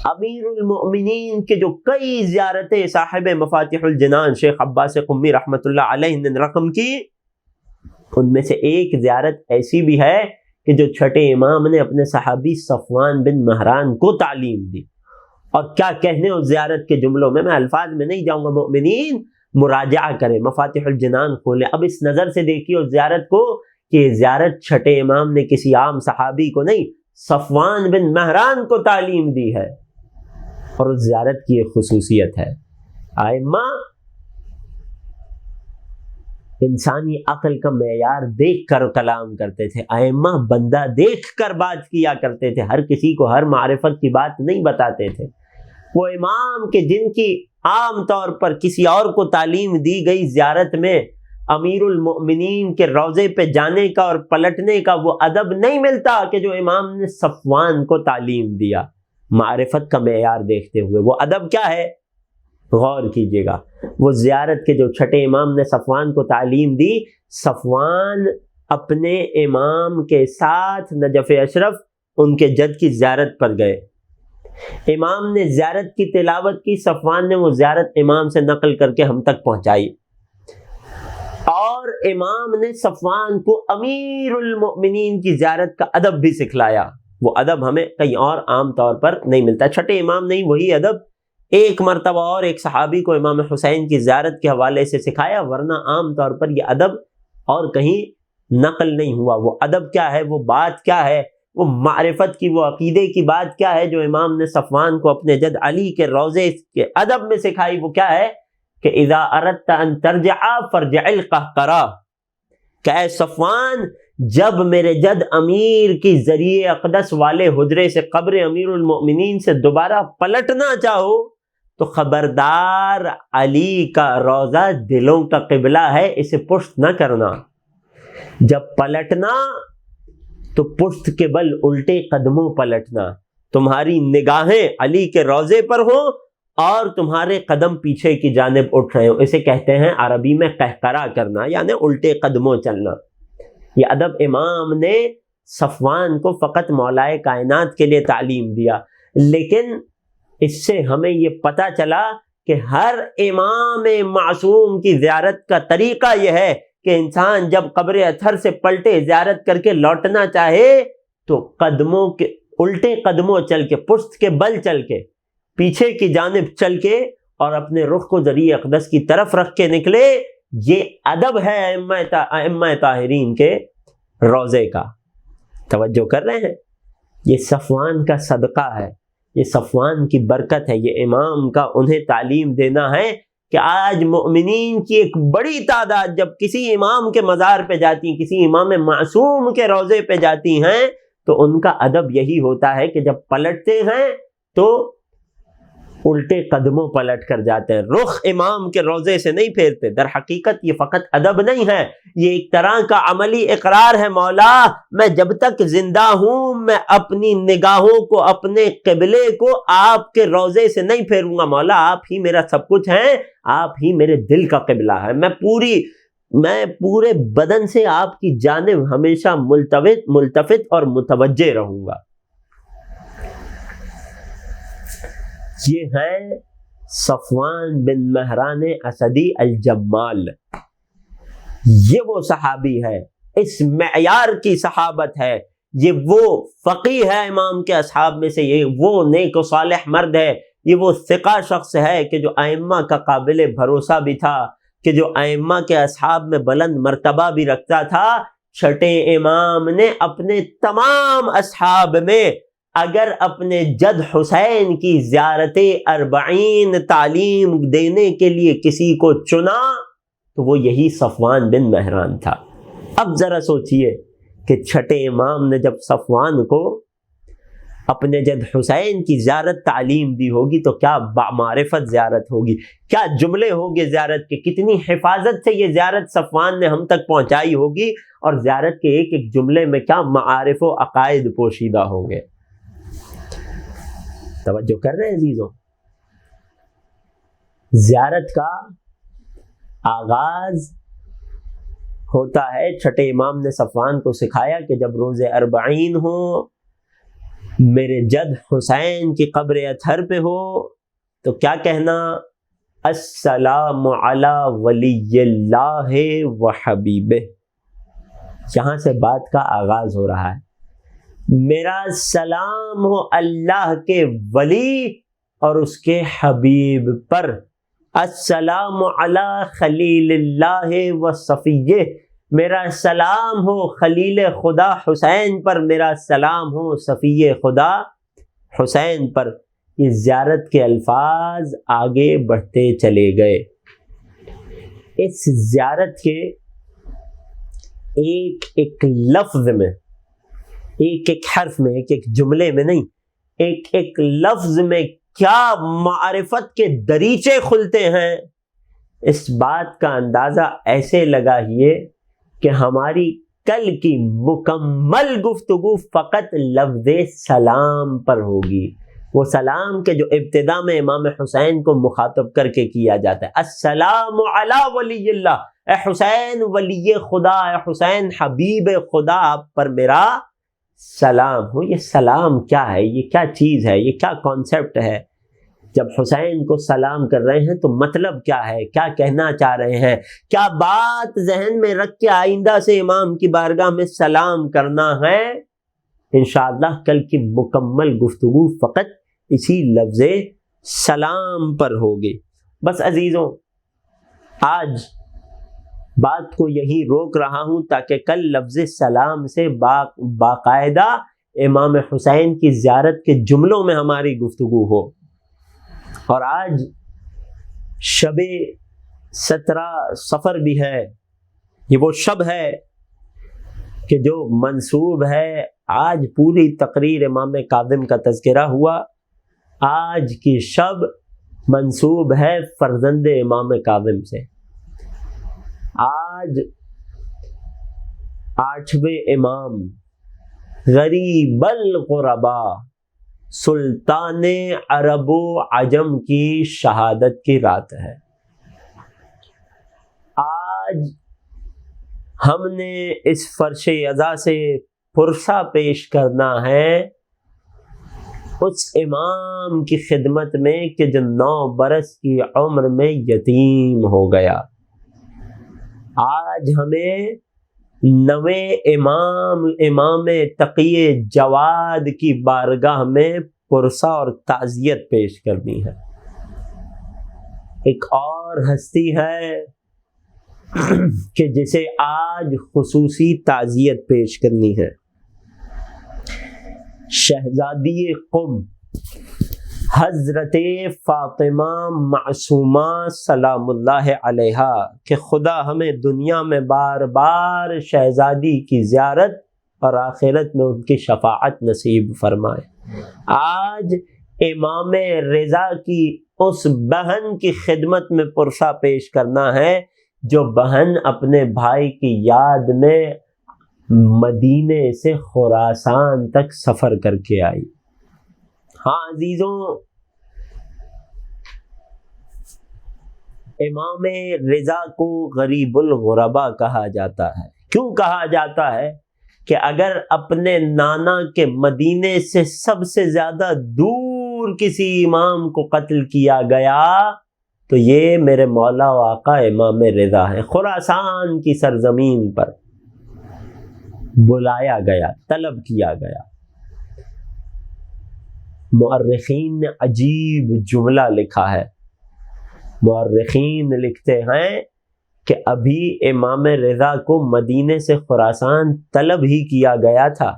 امیر المؤمنین کے جو کئی زیارتیں صاحب مفاتیح الجنان شیخ عباس قمی رحمۃ اللہ علیہ نے رقم کی, ان میں سے ایک زیارت ایسی بھی ہے کہ جو چھٹے امام نے اپنے صحابی صفوان بن مہران کو تعلیم دی. اور کیا کہنے اس زیارت کے جملوں میں الفاظ میں نہیں جاؤں گا, مومنین مراجعہ کریں, مفاتیح الجنان کھولیں. اب اس نظر سے دیکھیے اس زیارت کو کہ زیارت چھٹے امام نے کسی عام صحابی کو نہیں, صفوان بن مہران کو تعلیم دی ہے. اور اس زیارت کی ایک خصوصیت ہے, ائمہ انسانی عقل کا معیار دیکھ کر کلام کرتے تھے, ائمہ بندہ دیکھ کر بات کیا کرتے تھے, ہر کسی کو ہر معرفت کی بات نہیں بتاتے تھے. وہ امام کے جن کی عام طور پر کسی اور کو تعلیم دی گئی زیارت میں امیر المؤمنین کے روضے پہ جانے کا اور پلٹنے کا وہ ادب نہیں ملتا کہ جو امام نے صفوان کو تعلیم دیا معرفت کا معیار دیکھتے ہوئے. وہ ادب کیا ہے, غور کیجئے گا. وہ زیارت کے جو چھٹے امام نے صفوان کو تعلیم دی, صفوان اپنے امام کے ساتھ نجف اشرف ان کے جد کی زیارت پر گئے. امام نے زیارت کی تلاوت کی, صفوان نے وہ زیارت امام سے نقل کر کے ہم تک پہنچائی, اور امام نے صفوان کو امیر المؤمنین کی زیارت کا ادب بھی سکھلایا. وہ ادب ہمیں کہیں اور عام طور پر نہیں ملتا. چھٹے امام نے وہی ادب ایک مرتبہ اور ایک صحابی کو امام حسین کی زیارت کے حوالے سے سکھایا, ورنہ عام طور پر یہ ادب اور کہیں نقل نہیں ہوا. وہ ادب کیا ہے, وہ بات کیا ہے, وہ معرفت کی, وہ عقیدے کی بات کیا ہے جو امام نے صفوان کو اپنے جد علی کے روضے کے ادب میں سکھائی. وہ کیا ہے کہ اذا اردت ان ترجع فرجع القہقرہ, کہ اے صفوان جب میرے جد امیر کی ذریعہ اقدس والے حجرے سے قبر امیر المؤمنین سے دوبارہ پلٹنا چاہو تو خبردار علی کا روضہ دلوں کا قبلہ ہے, اسے پشت نہ کرنا. جب پلٹنا تو پشت کے بل الٹے قدموں پلٹنا، تمہاری نگاہیں علی کے روضے پر ہوں اور تمہارے قدم پیچھے کی جانب اٹھ رہے ہوں، اسے کہتے ہیں عربی میں قہقرہ کرنا، یعنی الٹے قدموں چلنا۔ یہ ادب امام نے صفوان کو فقط مولائے کائنات کے لیے تعلیم دیا، لیکن اس سے ہمیں یہ پتہ چلا کہ ہر امام معصوم کی زیارت کا طریقہ یہ ہے کہ انسان جب قبر اطہر سے پلٹے زیارت کر کے لوٹنا چاہے تو قدموں کے الٹے قدموں چل کے، پشت کے بل چل کے، پیچھے کی جانب چل کے اور اپنے رخ کو ذریعہ اقدس کی طرف رکھ کے نکلے۔ یہ ادب ہے ائمہ طاہرین کے روضے کا۔ توجہ کر رہے ہیں؟ یہ صفوان کا صدقہ ہے، یہ صفوان کی برکت ہے، یہ امام کا انہیں تعلیم دینا ہے کہ آج مؤمنین کی ایک بڑی تعداد جب کسی امام کے مزار پہ جاتی ہیں، کسی امام معصوم کے روضے پہ جاتی ہیں، تو ان کا ادب یہی ہوتا ہے کہ جب پلٹتے ہیں تو الٹے قدموں پلٹ کر جاتے ہیں، رخ امام کے روضے سے نہیں پھیرتے۔ در حقیقت یہ فقط ادب نہیں ہے، یہ ایک طرح کا عملی اقرار ہے، مولا میں جب تک زندہ ہوں میں اپنی نگاہوں کو، اپنے قبلے کو آپ کے روضے سے نہیں پھیروں گا، مولا آپ ہی میرا سب کچھ ہیں، آپ ہی میرے دل کا قبلہ ہے، میں پورے بدن سے آپ کی جانب ہمیشہ ملتفت اور متوجہ رہوں گا۔ یہ ہے صفوان بن مہران اسدی الجمال، یہ وہ صحابی ہے، اس معیار کی صحابت ہے، یہ وہ فقیہ ہے امام کے اصحاب میں سے، یہ وہ نیک و صالح مرد ہے، یہ وہ ثقہ شخص ہے کہ جو ائمہ کا قابل بھروسہ بھی تھا، کہ جو ائمہ کے اصحاب میں بلند مرتبہ بھی رکھتا تھا۔ چھٹے امام نے اپنے تمام اصحاب میں اگر اپنے جد حسین کی زیارت اربعین تعلیم دینے کے لیے کسی کو چنا تو وہ یہی صفوان بن مہران تھا۔ اب ذرا سوچئے کہ چھٹے امام نے جب صفوان کو اپنے جد حسین کی زیارت تعلیم دی ہوگی تو کیا بامعرفت زیارت ہوگی، کیا جملے ہوگے زیارت کے، کتنی حفاظت سے یہ زیارت صفوان نے ہم تک پہنچائی ہوگی، اور زیارت کے ایک ایک جملے میں کیا معارف و عقائد پوشیدہ ہوں گے۔ توجہ کر رہے ہیں عزیزوں؟ زیارت کا آغاز ہوتا ہے، چھٹے امام نے صفوان کو سکھایا کہ جب روز اربعین ہو، میرے جد حسین کی قبر اطہر پہ ہو تو کیا کہنا؟ السلام علی ولی اللہ و حبیبہ۔ یہاں سے بات کا آغاز ہو رہا ہے، میرا سلام ہو اللہ کے ولی اور اس کے حبیب پر، السلام علی خلیل اللہ و صفیہ، میرا سلام ہو خلیل خدا حسین پر، میرا سلام ہو صفی خدا حسین پر۔ یہ زیارت کے الفاظ آگے بڑھتے چلے گئے، اس زیارت کے ایک ایک لفظ میں، ایک ایک حرف میں، ایک ایک جملے میں نہیں، ایک ایک لفظ میں کیا معرفت کے دریچے کھلتے ہیں۔ اس بات کا اندازہ ایسے لگائیے کہ ہماری کل کی مکمل گفتگو فقط لفظ سلام پر ہوگی، وہ سلام کے جو ابتدا میں امام حسین کو مخاطب کر کے کیا جاتا ہے، السلام علی ولی اللہ، اے حسین ولی خدا، اے حسین حبیب خدا، آپ پر میرا سلام ہو۔ یہ سلام کیا ہے؟ یہ کیا چیز ہے؟ یہ کیا کانسیپٹ ہے؟ جب حسین کو سلام کر رہے ہیں تو مطلب کیا ہے؟ کیا کہنا چاہ رہے ہیں؟ کیا بات ذہن میں رکھ کے آئندہ سے امام کی بارگاہ میں سلام کرنا ہے؟ انشاءاللہ کل کی مکمل گفتگو فقط اسی لفظ سلام پر ہوگی۔ بس عزیزوں، آج بات کو یہی روک رہا ہوں تاکہ کل لفظ سلام سے باقاعدہ امام حسین کی زیارت کے جملوں میں ہماری گفتگو ہو۔ اور آج شب 17 صفر بھی ہے، یہ وہ شب ہے کہ جو منسوب ہے، آج پوری تقریر امام کاظم کا تذکرہ ہوا، آج کی شب منسوب ہے فرزند امام کاظم سے۔ آج 8ویں امام غریب الغربا سلطان عرب و عجم کی شہادت کی رات ہے۔ آج ہم نے اس فرش عزا سے پرسہ پیش کرنا ہے اس امام کی خدمت میں کہ جو 9 برس کی عمر میں یتیم ہو گیا۔ آج ہمیں 9ویں امام تقی جواد کی بارگاہ میں پرسہ اور تعزیت پیش کرنی ہے۔ ایک اور ہستی ہے کہ جسے آج خصوصی تعزیت پیش کرنی ہے، شہزادی قم حضرت فاطمہ معصومہ سلام اللہ علیہا، کہ خدا ہمیں دنیا میں بار بار شہزادی کی زیارت اور آخرت میں ان کی شفاعت نصیب فرمائے۔ آج امام رضا کی اس بہن کی خدمت میں پرسہ پیش کرنا ہے جو بہن اپنے بھائی کی یاد میں مدینے سے خراسان تک سفر کر کے آئی۔ ہاں عزیزوں، امام رضا کو غریب الغربا کہا جاتا ہے۔ کیوں کہا جاتا ہے؟ کہ اگر اپنے نانا کے مدینے سے سب سے زیادہ دور کسی امام کو قتل کیا گیا تو یہ میرے مولا و آقا امام رضا ہے۔ خراسان کی سرزمین پر بلایا گیا، طلب کیا گیا۔ مؤرخین نے عجیب جملہ لکھا ہے۔ مؤرخین لکھتے ہیں کہ ابھی امام رضا کو مدینے سے خراسان طلب ہی کیا گیا تھا،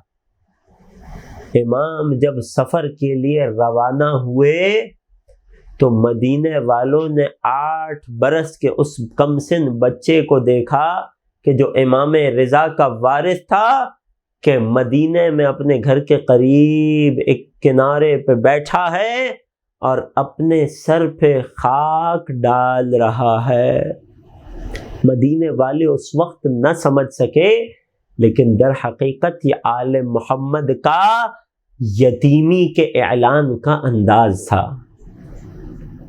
امام جب سفر کے لیے روانہ ہوئے تو مدینے والوں نے 8 برس کے اس کم سن بچے کو دیکھا کہ جو امام رضا کا وارث تھا، کہ مدینے میں اپنے گھر کے قریب ایک کنارے پہ بیٹھا ہے اور اپنے سر پہ خاک ڈال رہا ہے۔ مدینے والے اس وقت نہ سمجھ سکے، لیکن در حقیقت یہ آل محمد کا یتیمی کے اعلان کا انداز تھا۔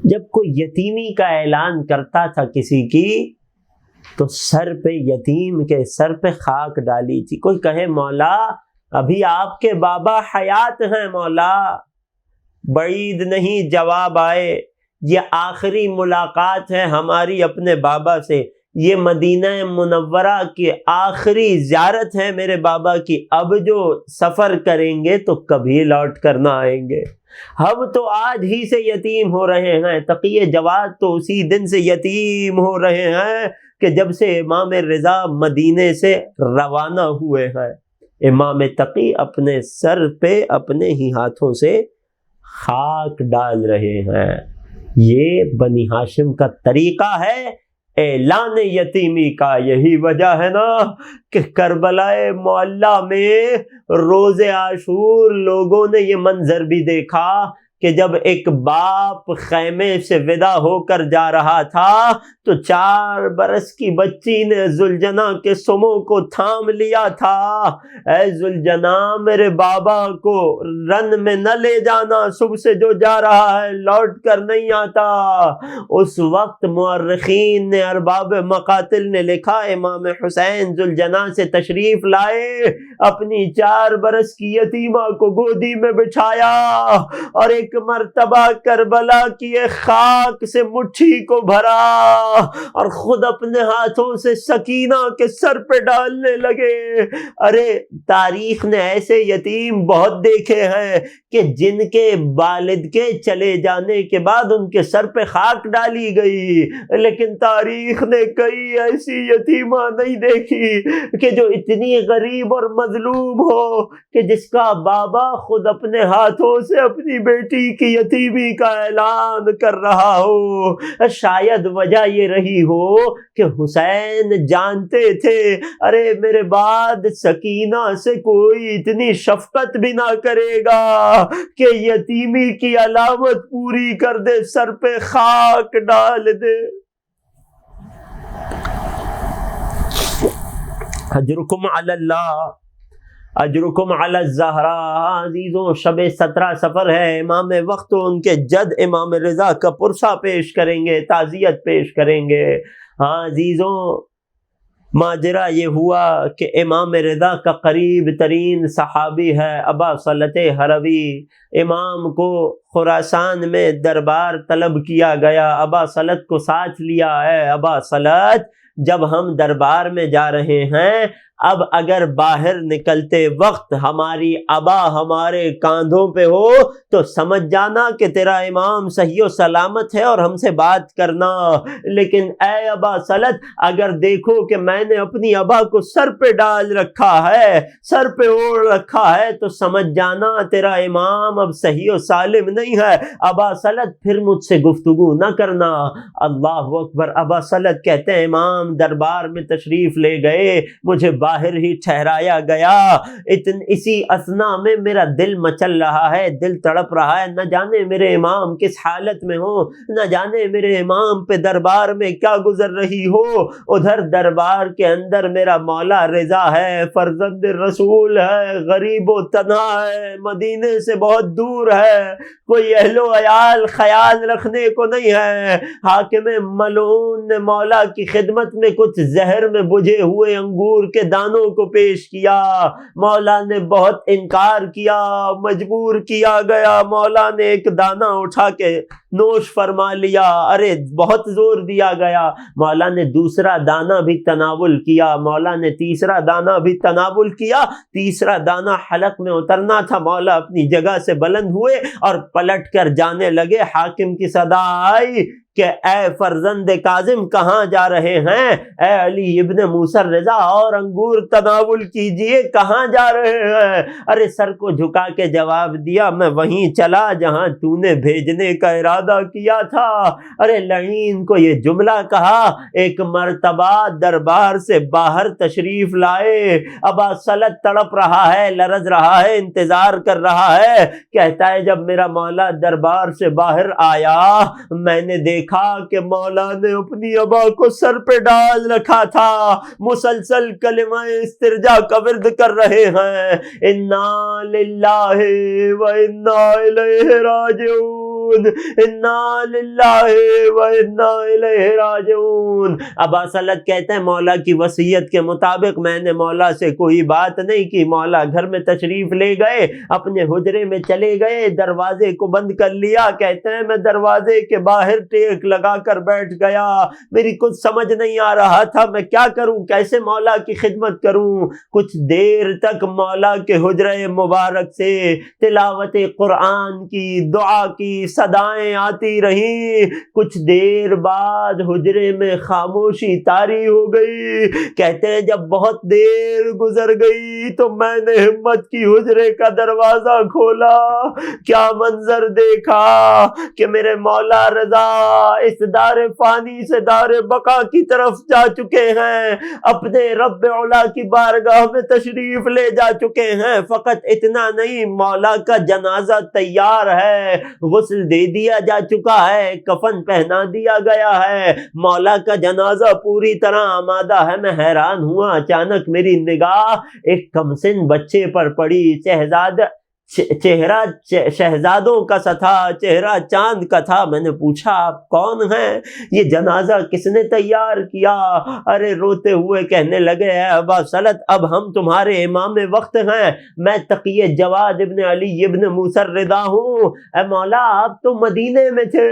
جب کوئی یتیمی کا اعلان کرتا تھا کسی کی تو سر پہ یتیم کے سر پہ خاک ڈالی تھی۔ کوئی کہے مولا ابھی آپ کے بابا حیات ہیں، مولا بعید نہیں جواب آئے، یہ آخری ملاقات ہے ہماری اپنے بابا سے، یہ مدینہ منورہ کی آخری زیارت ہے میرے بابا کی، اب جو سفر کریں گے تو کبھی لوٹ کر نہ آئیں گے، ہم تو آج ہی سے یتیم ہو رہے ہیں۔ تقی جواد تو اسی دن سے یتیم ہو رہے ہیں کہ جب سے امام رضا مدینے سے روانہ ہوئے ہیں۔ امام تقی اپنے سر پہ اپنے ہی ہاتھوں سے خاک ڈال رہے ہیں۔ یہ بنی ہاشم کا طریقہ ہے اعلان یتیمی کا۔ یہی وجہ ہے نا کہ کربلا معلی میں روز عاشور لوگوں نے یہ منظر بھی دیکھا کہ جب ایک باپ خیمے سے ودا ہو کر جا رہا تھا تو 4 برس کی بچی نے ذوالجنا کے سموں کو تھام لیا تھا، اے ذوالجنا میرے بابا کو رن میں نہ لے جانا، صبح سے جو جا رہا ہے لوٹ کر نہیں آتا۔ اس وقت مورخین نے، ارباب مقاتل نے لکھا امام حسین ذوالجنا سے تشریف لائے، اپنی 4 برس کی یتیمہ کو گودی میں بٹھایا اور ایک مرتبہ کربلا کی خاک سے مٹھی کو بھرا اور خود اپنے ہاتھوں سے سکینہ کے سر پہ ڈالنے لگے۔ ارے تاریخ نے ایسے یتیم بہت دیکھے ہیں کہ جن کے والد کے چلے جانے کے بعد ان کے سر پہ خاک ڈالی گئی، لیکن تاریخ نے کئی ایسی یتیمہ نہیں دیکھی کہ جو اتنی غریب اور مظلوم ہو کہ جس کا بابا خود اپنے ہاتھوں سے اپنی بیٹی کی یتیمی کا اعلان کر رہا ہو۔ شاید وجہ یہ رہی ہو کہ حسین جانتے تھے ارے میرے بعد سکینہ سے کوئی اتنی شفقت بھی نہ کرے گا کہ یتیمی کی علامت پوری کر دے، سر پہ خاک ڈال دے۔ اجرکم علی اللہ اجرکم علی الزہراء۔ عزیزوں، شب 17 سفر ہے، امام وقت ان کے جد امام رضا کا پرسہ پیش کریں گے، تعزیت پیش کریں گے۔ ہاں عزیزوں، ماجرا یہ ہوا کہ امام رضا کا قریب ترین صحابی ہے ابا صلت ہروی۔ امام کو خراسان میں دربار طلب کیا گیا، ابا صلت کو ساتھ لیا ہے۔ ابا صلت، جب ہم دربار میں جا رہے ہیں، اب اگر باہر نکلتے وقت ہماری ابا ہمارے کاندھوں پہ ہو تو سمجھ جانا کہ تیرا امام صحیح و سلامت ہے اور ہم سے بات کرنا، لیکن اے ابا صلت، اگر دیکھو کہ میں نے اپنی ابا کو سر پہ ڈال رکھا ہے، سر پہ اوڑھ رکھا ہے، تو سمجھ جانا تیرا امام اب صحیح و سالم نہیں ہے۔ ابا صلت، پھر مجھ سے گفتگو نہ کرنا۔ اللہ اکبر۔ ابا صلت کہتے ہیں امام دربار میں تشریف لے گئے، مجھے باہر ہی ٹھہرایا گیا۔ اسی اثنا میں میرا دل مچل رہا ہے، دل تڑپ رہا ہے، نہ جانے میرے امام کس حالت میں ہو، نہ جانے میرے امام پہ دربار میں کیا گزر رہی ہو۔ ادھر دربار کے اندر میرا مولا رضا ہے، فرزند رسول ہے، غریب و تنہا ہے، مدینے سے بہت دور ہے، کوئی اہل و عیال خیال رکھنے کو نہیں ہے۔ حاکم ملعون نے مولا کی خدمت میں کچھ زہر میں بجھے ہوئے انگور کے دانوں کو پیش کیا، مولا نے بہت انکار کیا، مجبور کیا گیا، مولا نے ایک دانہ اٹھا کے نوش فرما لیا، ارے بہت زور دیا گیا، مولا نے دوسرا دانہ بھی تناول کیا، مولا نے تیسرا دانہ بھی تناول کیا، تیسرا دانہ حلق میں اترنا تھا، مولا اپنی جگہ سے بلند ہوئے اور پلٹ کر جانے لگے۔ حاکم کی صدا آئی کہ اے فرزند کاظم، کہاں جا رہے ہیں؟ اے علی ابن موسیٰ رضا، اور انگور تناول کیجئے، کہاں جا رہے ہیں؟ ارے سر کو جھکا کے جواب دیا، میں وہیں چلا جہاں تو نے بھیجنے کا ارادہ کیا تھا۔ ارے لعین کو یہ جملہ کہا، ایک مرتبہ دربار سے باہر تشریف لائے، ابا صلت تڑپ رہا ہے، لرز رہا ہے، انتظار کر رہا ہے، کہتا ہے جب میرا مولا دربار سے باہر آیا، میں نے دیکھا کہ مولا نے اپنی ابا کو سر پہ ڈال رکھا تھا، مسلسل کلمہ استرجاع کا ورد کر رہے ہیں، انا للہ و انا الیہ راجعون، انا للہ و انا الیہ راجعون۔ ابا صلت کہتے ہیں مولا کی وصیت کے مطابق میں نے مولا سے کوئی بات نہیں کی، مولا گھر میں تشریف لے گئے، اپنے حجرے میں چلے گئے، دروازے کو بند کر لیا۔ کہتے ہیں میں دروازے کے باہر ٹیک لگا کر بیٹھ گیا، میری کچھ سمجھ نہیں آ رہا تھا میں کیا کروں، کیسے مولا کی خدمت کروں۔ کچھ دیر تک مولا کے حجرے مبارک سے تلاوت قرآن کی، دعا کی صدائیں آتی رہیں۔ کچھ دیر بعد حجرے میں خاموشی طاری ہو گئی۔ کہتے ہیں جب بہت دیر گزر گئی تو میں نے ہمت کی حجرے کا دروازہ کھولا، کیا منظر دیکھا کہ میرے مولا رضا اس دار فانی سے دار بقا کی طرف جا چکے ہیں، اپنے رب علا کی بارگاہ میں تشریف لے جا چکے ہیں۔ فقط اتنا نہیں، مولا کا جنازہ تیار ہے، غسل دے دیا جا چکا ہے، کفن پہنا دیا گیا ہے، مولا کا جنازہ پوری طرح آمادہ ہے۔ میں حیران ہوا، اچانک میری نگاہ ایک کمسن بچے پر پڑی، چہرہ شہزادوں کا سا تھا، چہرہ چاند کا تھا۔ میں نے پوچھا آپ کون ہیں؟ یہ جنازہ کس نے تیار کیا؟ ارے روتے ہوئے کہنے لگے اے ابا صلت، اب ہم تمہارے امام وقت ہیں، میں تقی جواد ابن علی ابن موسیٰ رضا ہوں۔ اے مولا آپ تو مدینے میں تھے۔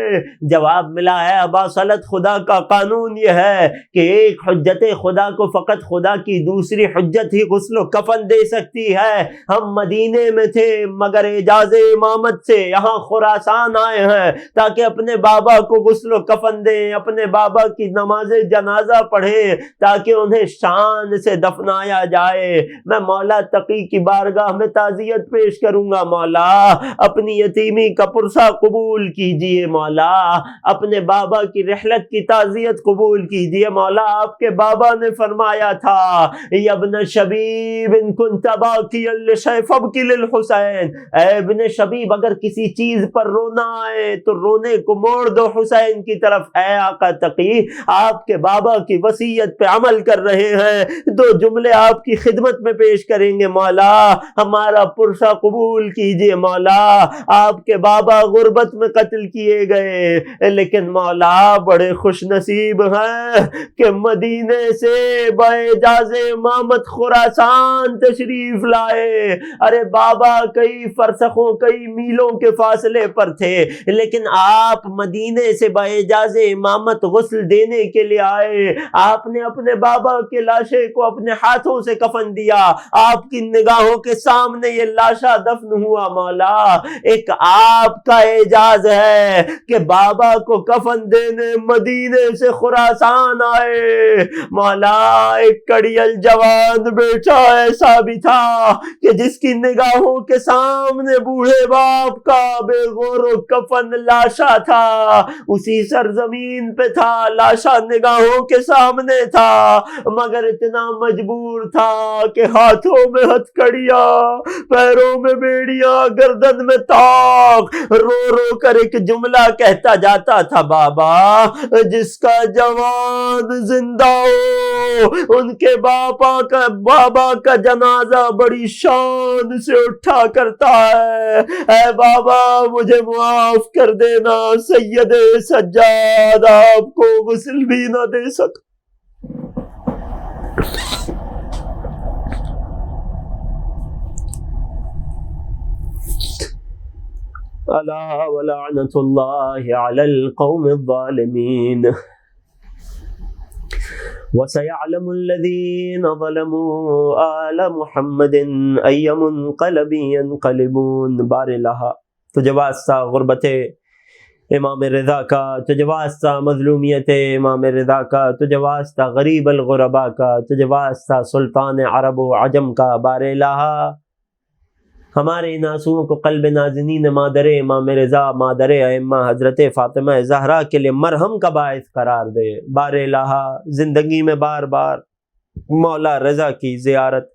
جواب ملا ہے ابا صلت، خدا کا قانون یہ ہے کہ ایک حجت خدا کو فقط خدا کی دوسری حجت ہی غسل و کفن دے سکتی ہے۔ ہم مدینے میں تھے مگر اجاز امامت سے یہاں خراسان آئے ہیں تاکہ اپنے بابا کو غسل و کفن دیں، اپنے بابا کی نماز جنازہ پڑھیں تاکہ انہیں شان سے دفنایا جائے۔ میں مولا تقی کی بارگاہ میں تعزیت پیش کروں گا، مولا اپنی یتیمی کا پرسہ قبول کیجئے، مولا اپنے بابا کی رحلت کی تعزیت قبول کیجئے۔ مولا آپ کے بابا نے فرمایا تھا یا ابن شبیب ان کنت باقیا لشیء فابکی للحسین، حسین، اے ابن شبیب اگر کسی چیز پر رونا آئے تو رونے کو موڑ دو حسین کی طرف۔ اے آقا تقی، آپ کے بابا کی وصیت پہ عمل کر رہے ہیں، دو جملے آپ کی خدمت میں پیش کریں گے مولا، ہمارا پرسہ قبول کیجئے مولا۔ آپ کے بابا غربت میں قتل کیے گئے، لیکن مولا بڑے خوش نصیب ہیں کہ مدینے سے باعجاز امامت خراسان تشریف لائے۔ ارے بابا کئی فرسخوں کئی میلوں کے فاصلے پر تھے، لیکن آپ مدینے سے باعجاز امامت غسل دینے کے لیے آئے۔ آپ نے اپنے بابا کے لاشے کو اپنے ہاتھوں سے کفن دیا، آپ کی نگاہوں کے سامنے یہ لاشا دفن ہوا مولا۔ ایک آپ کا اعجاز ہے کہ بابا کو کفن دینے مدینے سے خراسان آئے مولا۔ ایک کڑیل جوان بیٹا ایسا بھی تھا کہ جس کی نگاہوں کے سامنے بوڑھے باپ کا بے غور و کفن لاشا تھا، اسی سرزمین پہ تھا، لاشا نگاہوں کے سامنے تھا، مگر اتنا مجبور تھا کہ ہاتھوں میں ہتھکڑیاں، پیروں میں بیڑیاں، گردن میں طاق، رو رو کر ایک جملہ کہتا جاتا تھا، بابا جس کا جوان زندہ ہو ان کے بابا کا جنازہ بڑی شان سے اٹھا کرتا ہے۔ اے بابا مجھے معاف کر دینا، سید سجاد آپ کو غسل بھی نہ دے سکا۔ الا ولعنۃ اللہ علی القوم الظالمین وسيعلم الذين ظلموا آل محمد أي منقلب ينقلبون۔ بار الہ تجھے واسطہ غربت امام رضا کا، تجھے واسطہ مظلومیت امام رضا کا، تجھے واسطہ غریب الغرباء کا، تجھے واسطہ سلطان عرب و عجم کا۔ بار الہ ہمارے ان آنسوؤں کو قلب نازنین مادر امام رضا، مادر ائمہ حضرت فاطمہ زہرا کے لیے مرہم کا باعث قرار دے۔ بار الہ زندگی میں بار بار مولا رضا کی زیارت،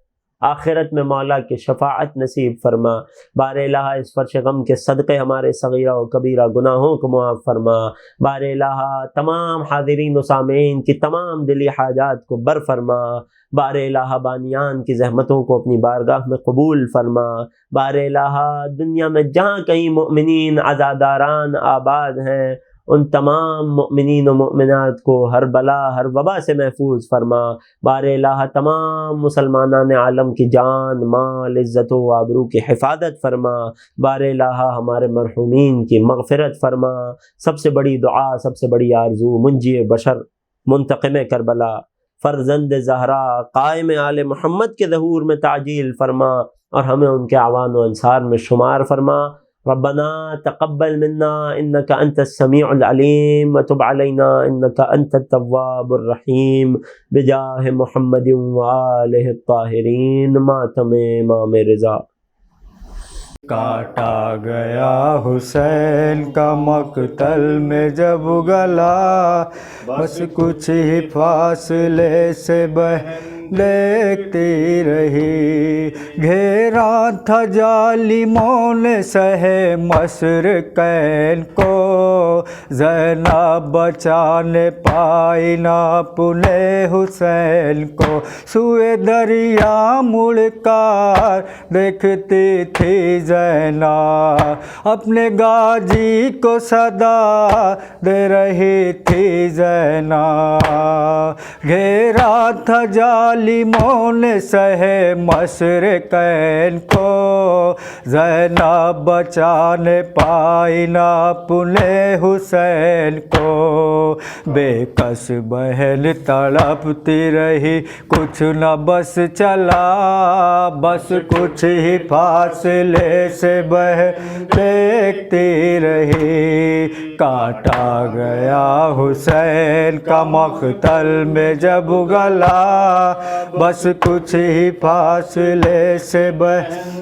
آخرت میں مولا کی شفاعت نصیب فرما۔ بار الہ اس فرش غم کے صدقے ہمارے صغیرہ و کبیرہ گناہوں کو معاف فرما۔ بار الہ تمام حاضرین و سامعین کی تمام دلی حاجات کو بر فرما۔ بار الہ بانیان کی زحمتوں کو اپنی بارگاہ میں قبول فرما۔ بار الہ دنیا میں جہاں کہیں مؤمنین عزاداران آباد ہیں، ان تمام مؤمنین و مؤمنات کو ہر بلا ہر وبا سے محفوظ فرما۔ بار الہ تمام مسلمانان عالم کی جان مال عزت و آبرو کی حفاظت فرما۔ بار الہ ہمارے مرحومین کی مغفرت فرما۔ سب سے بڑی دعا، سب سے بڑی آرزو، منجی بشر، منتقم کربلا، فرزند زہرا، قائم آل محمد کے ظہور میں تعجیل فرما اور ہمیں ان کے اعوان و انصار میں شمار فرما۔ ربنا تقبل منا انك انت السميع العليم وتب علينا انك انت التواب الرحيم بجاہ محمد وآلہ الطاہرین۔ ماتم امام رضا۔ کاٹا گیا حسین کا مقتل میں جب گلا، بس کچھ ہی فاصلے سے بہن دیکھتی رہی، گھیرا تھا ظالموں نے سہے مشرقین کو، زینب بچانے پائی نہ اپنے حسین کو، سوئے دریا مڑ کر دیکھتی تھی زینب، اپنے غازی کو صدا دے رہی تھی زینب، گھیرا تھا ظالموں نے سہے مشرقین کو، زینب بچانے پائی نہ اپنے حسین کو، بے کس بہن تڑپتی رہی کچھ نہ بس چلا، بس کچھ ہی فاصلے سے بہن دیکھتی رہی، کاٹا گیا حسین کا مقتل میں جب گلا، بس کچھ ہی فاصلے سے بہن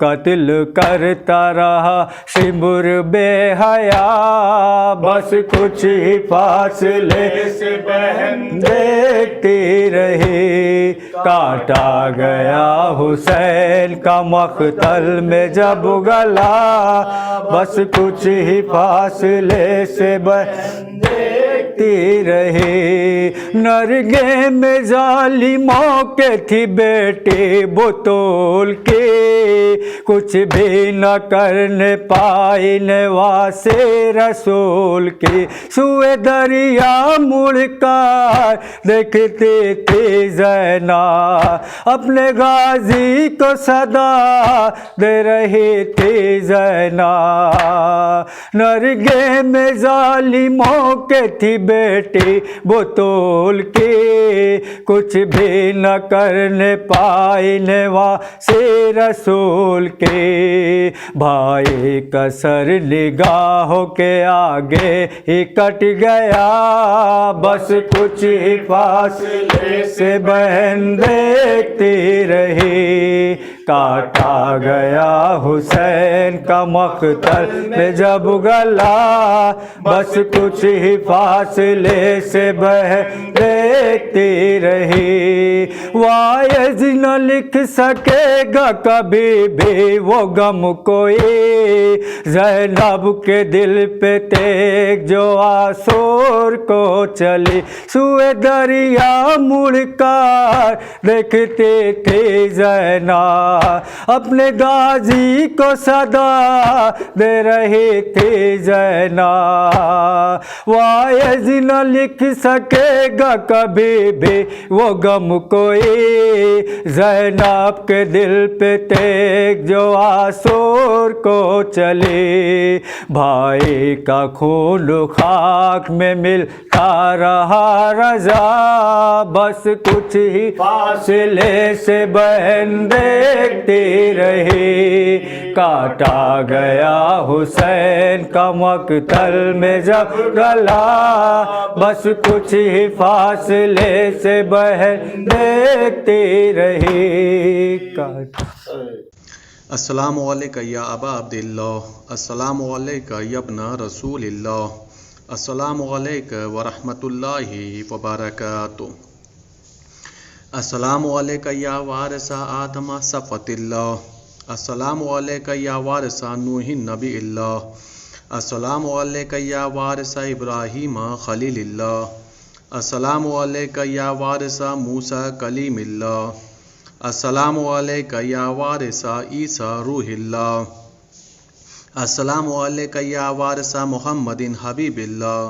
قتل کرتا رہا شمر بے حیا، بس کچھ ہی فاصلے سے بہن دیکھتی رہی، کاٹا گیا حسین کا مقتل میں جب گلا، بس کچھ ہی فاصلے سے بہن دیکھتی رہی، نرگے میں ظالموں کے تھی بیٹی بطول کی، کچھ بھی نہ کرنے پائی نواسے رسول کی، سوئے دریا مڑ کر دیکھتی تھی زینب، اپنے غازی کو صدا دے رہی تھی زینب، نرگے میں ظالموں کے تھی بیٹی بطول کی، کچھ بھی نہ کرنے پائی نواسے رسول کی، بھائی کا سر نگاہوں کے آگے ہی کٹ گیا، بس کچھ ہی فاصلے سے بہن دیکھتی رہی، کاٹا گیا حسین کا مقتل میں جب گلا، بس کچھ ہی فاصلے سے بہن دیکھتی رہی، وائز نہ لکھ سکے گا کبھی بھی وہ غم کوئی، زینب کے دل پہ تیغ جو آسور کو چلی، سوئے دریا مڑ کر دیکھتی تھی زینب، اپنے غازی کو صدا دے رہی تھی زینب، وائز نہ لکھ سکے گا کبھی بھی وہ غم کوئی، زینب کے دل پہ تیغ جو آسور کو چلی، بھائی کا خون خاک میں ملتا رہا رضا، بس کچھ ہی فاصلے سے بہن دیکھتی رہی، کاٹا گیا حسین کا مقتل میں جب گلا، بس کچھ ہی فاصلے سے بہن دیکھتی رہی، السلام علیکم یا ابا عبداللہ، السلام علیکم یا ابن رسول اللہ، السلام علیکم ورحمۃ اللہ وبرکاتہ، السلام علیکم یا وارث آدم صفوۃ اللہ، السلام علیکم یا وارث نوح نبی اللہ، السلام علیکم یا وارث ابراہیم خلیل اللہ، السلام علیکم یا وارث موسیٰ کلیم اللہ، السلام علیکم یا وارث عیسیٰ روح اللہ، السلام علیکم یا وارث محمد حبیب اللہ،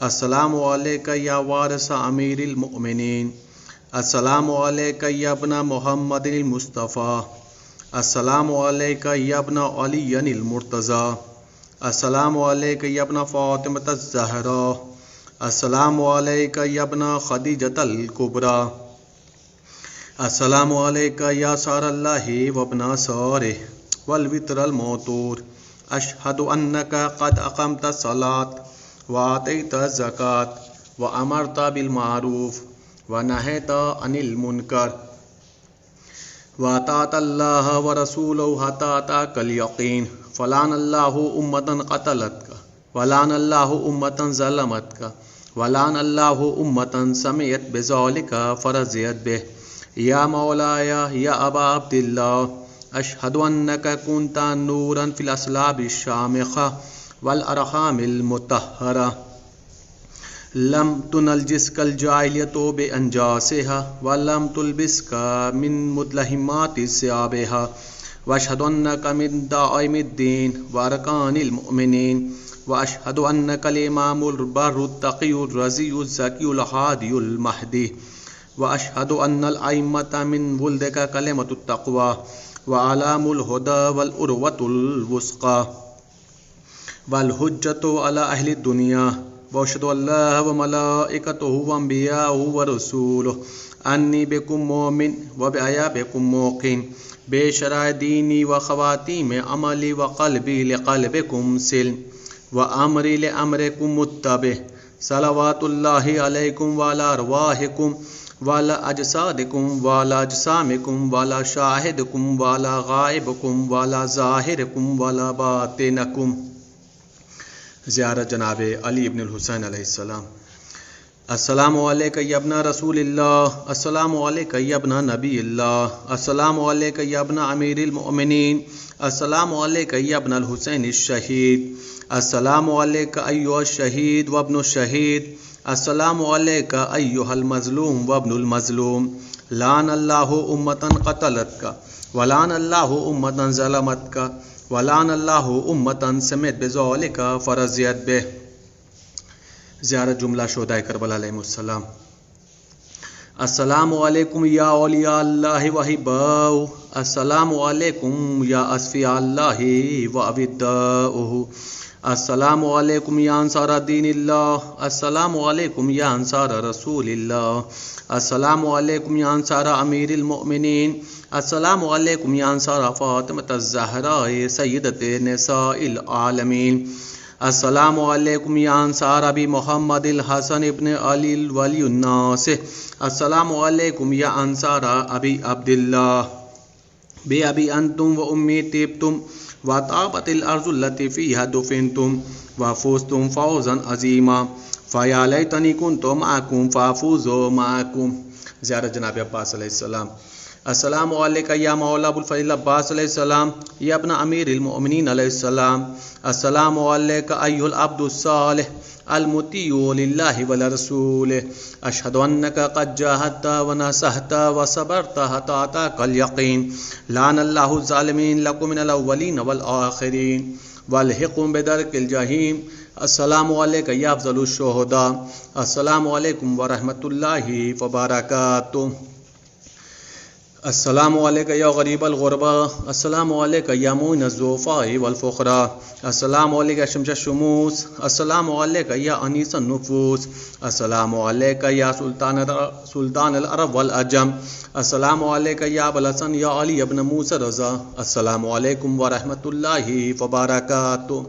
السلام علیکم یا وارث امیر المؤمنین، السلام علیکم یا ابن محمد المصطفیٰ، السلام علیکم یا ابن علی المرتضیٰ، السلام علیکم یا ابن فاطمۃ الزہرا، السلام علیکم یا ابن خدیجۃ الکبریٰ، السلام علیکم یا سار اللہ وابن سارہ والوتر الموتور، اشہد انک قد اقمت الصلاۃ وآتیت الزکاۃ وامرت بالمعروف ونہیت عن المنکر واطعت اللہ ورسولہ حتی اتاک الیقین، فلعن اللہ امۃ قتلتک ولعن اللہ امۃ ظلمتک ولعن اللہ امۃ سمعت بذلک فرضیت بہ، یا مولایا یا ابا عبداللہ، اشہد انک کنت نورا فی الاصلاب الشامخہ والارحام المطہرہ، لم تنجسک الجاہلیۃ بانجاسها ولم تلبسک من مدلہمات ثیابها، واشہد انک من دعائم الدین وارکان المؤمنین، واشہد انک الامام البر التقی الرضی الزکی الہادی المہدی، واشہد ان الائمۃ من ولدک کلمۃ التقوی وعلام الہدی والعروۃ الوثقی والحجۃ علی اہل الدنیا، واشہد اللہ وملائکتہ وانبیاءہ ورسولہ انی بکم مومن وبعیابکم موقن، بے شرع دینی و خواتیم عملی و قلبی لقلبکم سلم وامری لامرکم متبع، صلوات اللہ علیکم وعلی ارواحکم وعلی اجسادکم وعلی اجسامکم وعلی شاہدکم وعلی غائبکم وعلی ظاہرکم وعلی باطنکم. زیارت جناب علی ابن الحسین علیہ السلام. السلام علیکہ یا ابن رسول اللہ، السلام علیکہ یا ابن نبی اللہ، السلام علیکہ یا ابن امیر المؤمنین، السلام علیکہ یا ابن الحسین الشہید، السلام علیکہ ایہا الشہید وابن الشہید، السلام علیکہ ایہا المظلوم وابن المظلوم. لعن اللہ امتا قتلتک ولعن اللہ امتا ظلمتک ولعن اللہ امتا سمعت بذلک فرضیت بہ. زیارت جملہ شہداء کربلا علیہم السلام. السلام علیکم یا اولیاء اللہ وحباؤہ، السلام علیکم یا اصفیاء اللہ وابداؤہ، السلام علیکم یا انصار دین اللہ، السلام علیکم یا انصار رسول اللہ، السلام علیکم یا انصار امیر المؤمنین، السلام علیکم یا انصار فاطمۃ الزہراء سیدۃ نساء العالمین، السلام علیکم یا انصار ابی محمد الحسن ابن علی ولی الناس، السلام علیکم یا انصار ابی عبداللہ، بے ابی انتم و امی طیبتم وطابت الارض التي فيها دفنتم وفزتم فوزا عظیما فیا لیتنی کنت معکم فافوز معکم. زیارت جناب عباس علیہ السلام. السلام علیکہ یا مولا ابو الفضل عباس علیہ السلام یا ابن امیر المؤمنین علیہ السلام، السلام علیکہ ایھا العبد الصالح المطیع للہ ولرسولہ، اشہد انک قد جاہدت ونصحت وصبرت حتی اتاک الیقین، لعن اللہ الظالمین لکم من الاولین والآخرین والحقهم بدرک الجحیم. السلام علیکہ یا افضل الشہداء، السلام علیکم ورحمۃ اللہ وبرکاتہ. السلام علیکہ یا غریب الغربا، السلام علیکہ یا معین الضعفاء والفقراء، السلام علیکہ یا شمس الشموس، السلام علیکہ یا انیس النفوس، السلام علیکہ یا سلطان العرب والعجم، السلام علیکہ یا ابو الحسن یا علی ابن موسیٰ رضا، السلام علیکم ورحمۃ اللہ وبرکاتہ.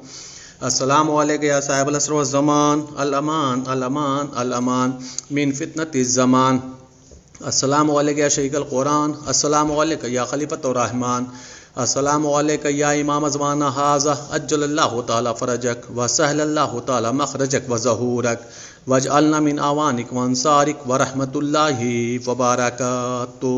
السلام علیکہ یا صاحب العصر والزمان، الامان الامان الامان من فتنۃ الزمان، السلام علیکہ یا شیخ القرآن، السلام علیکہ یا خلیفۃ الرحمن، السلام علیکہ یا امام زمانہ ھذا عجل اللہ تعالی فرجک وسہل اللہ تعالی مخرجک وظہورک واجعلنا من اعوانک وانصارک ورحمۃ اللہ وبرکاتہ.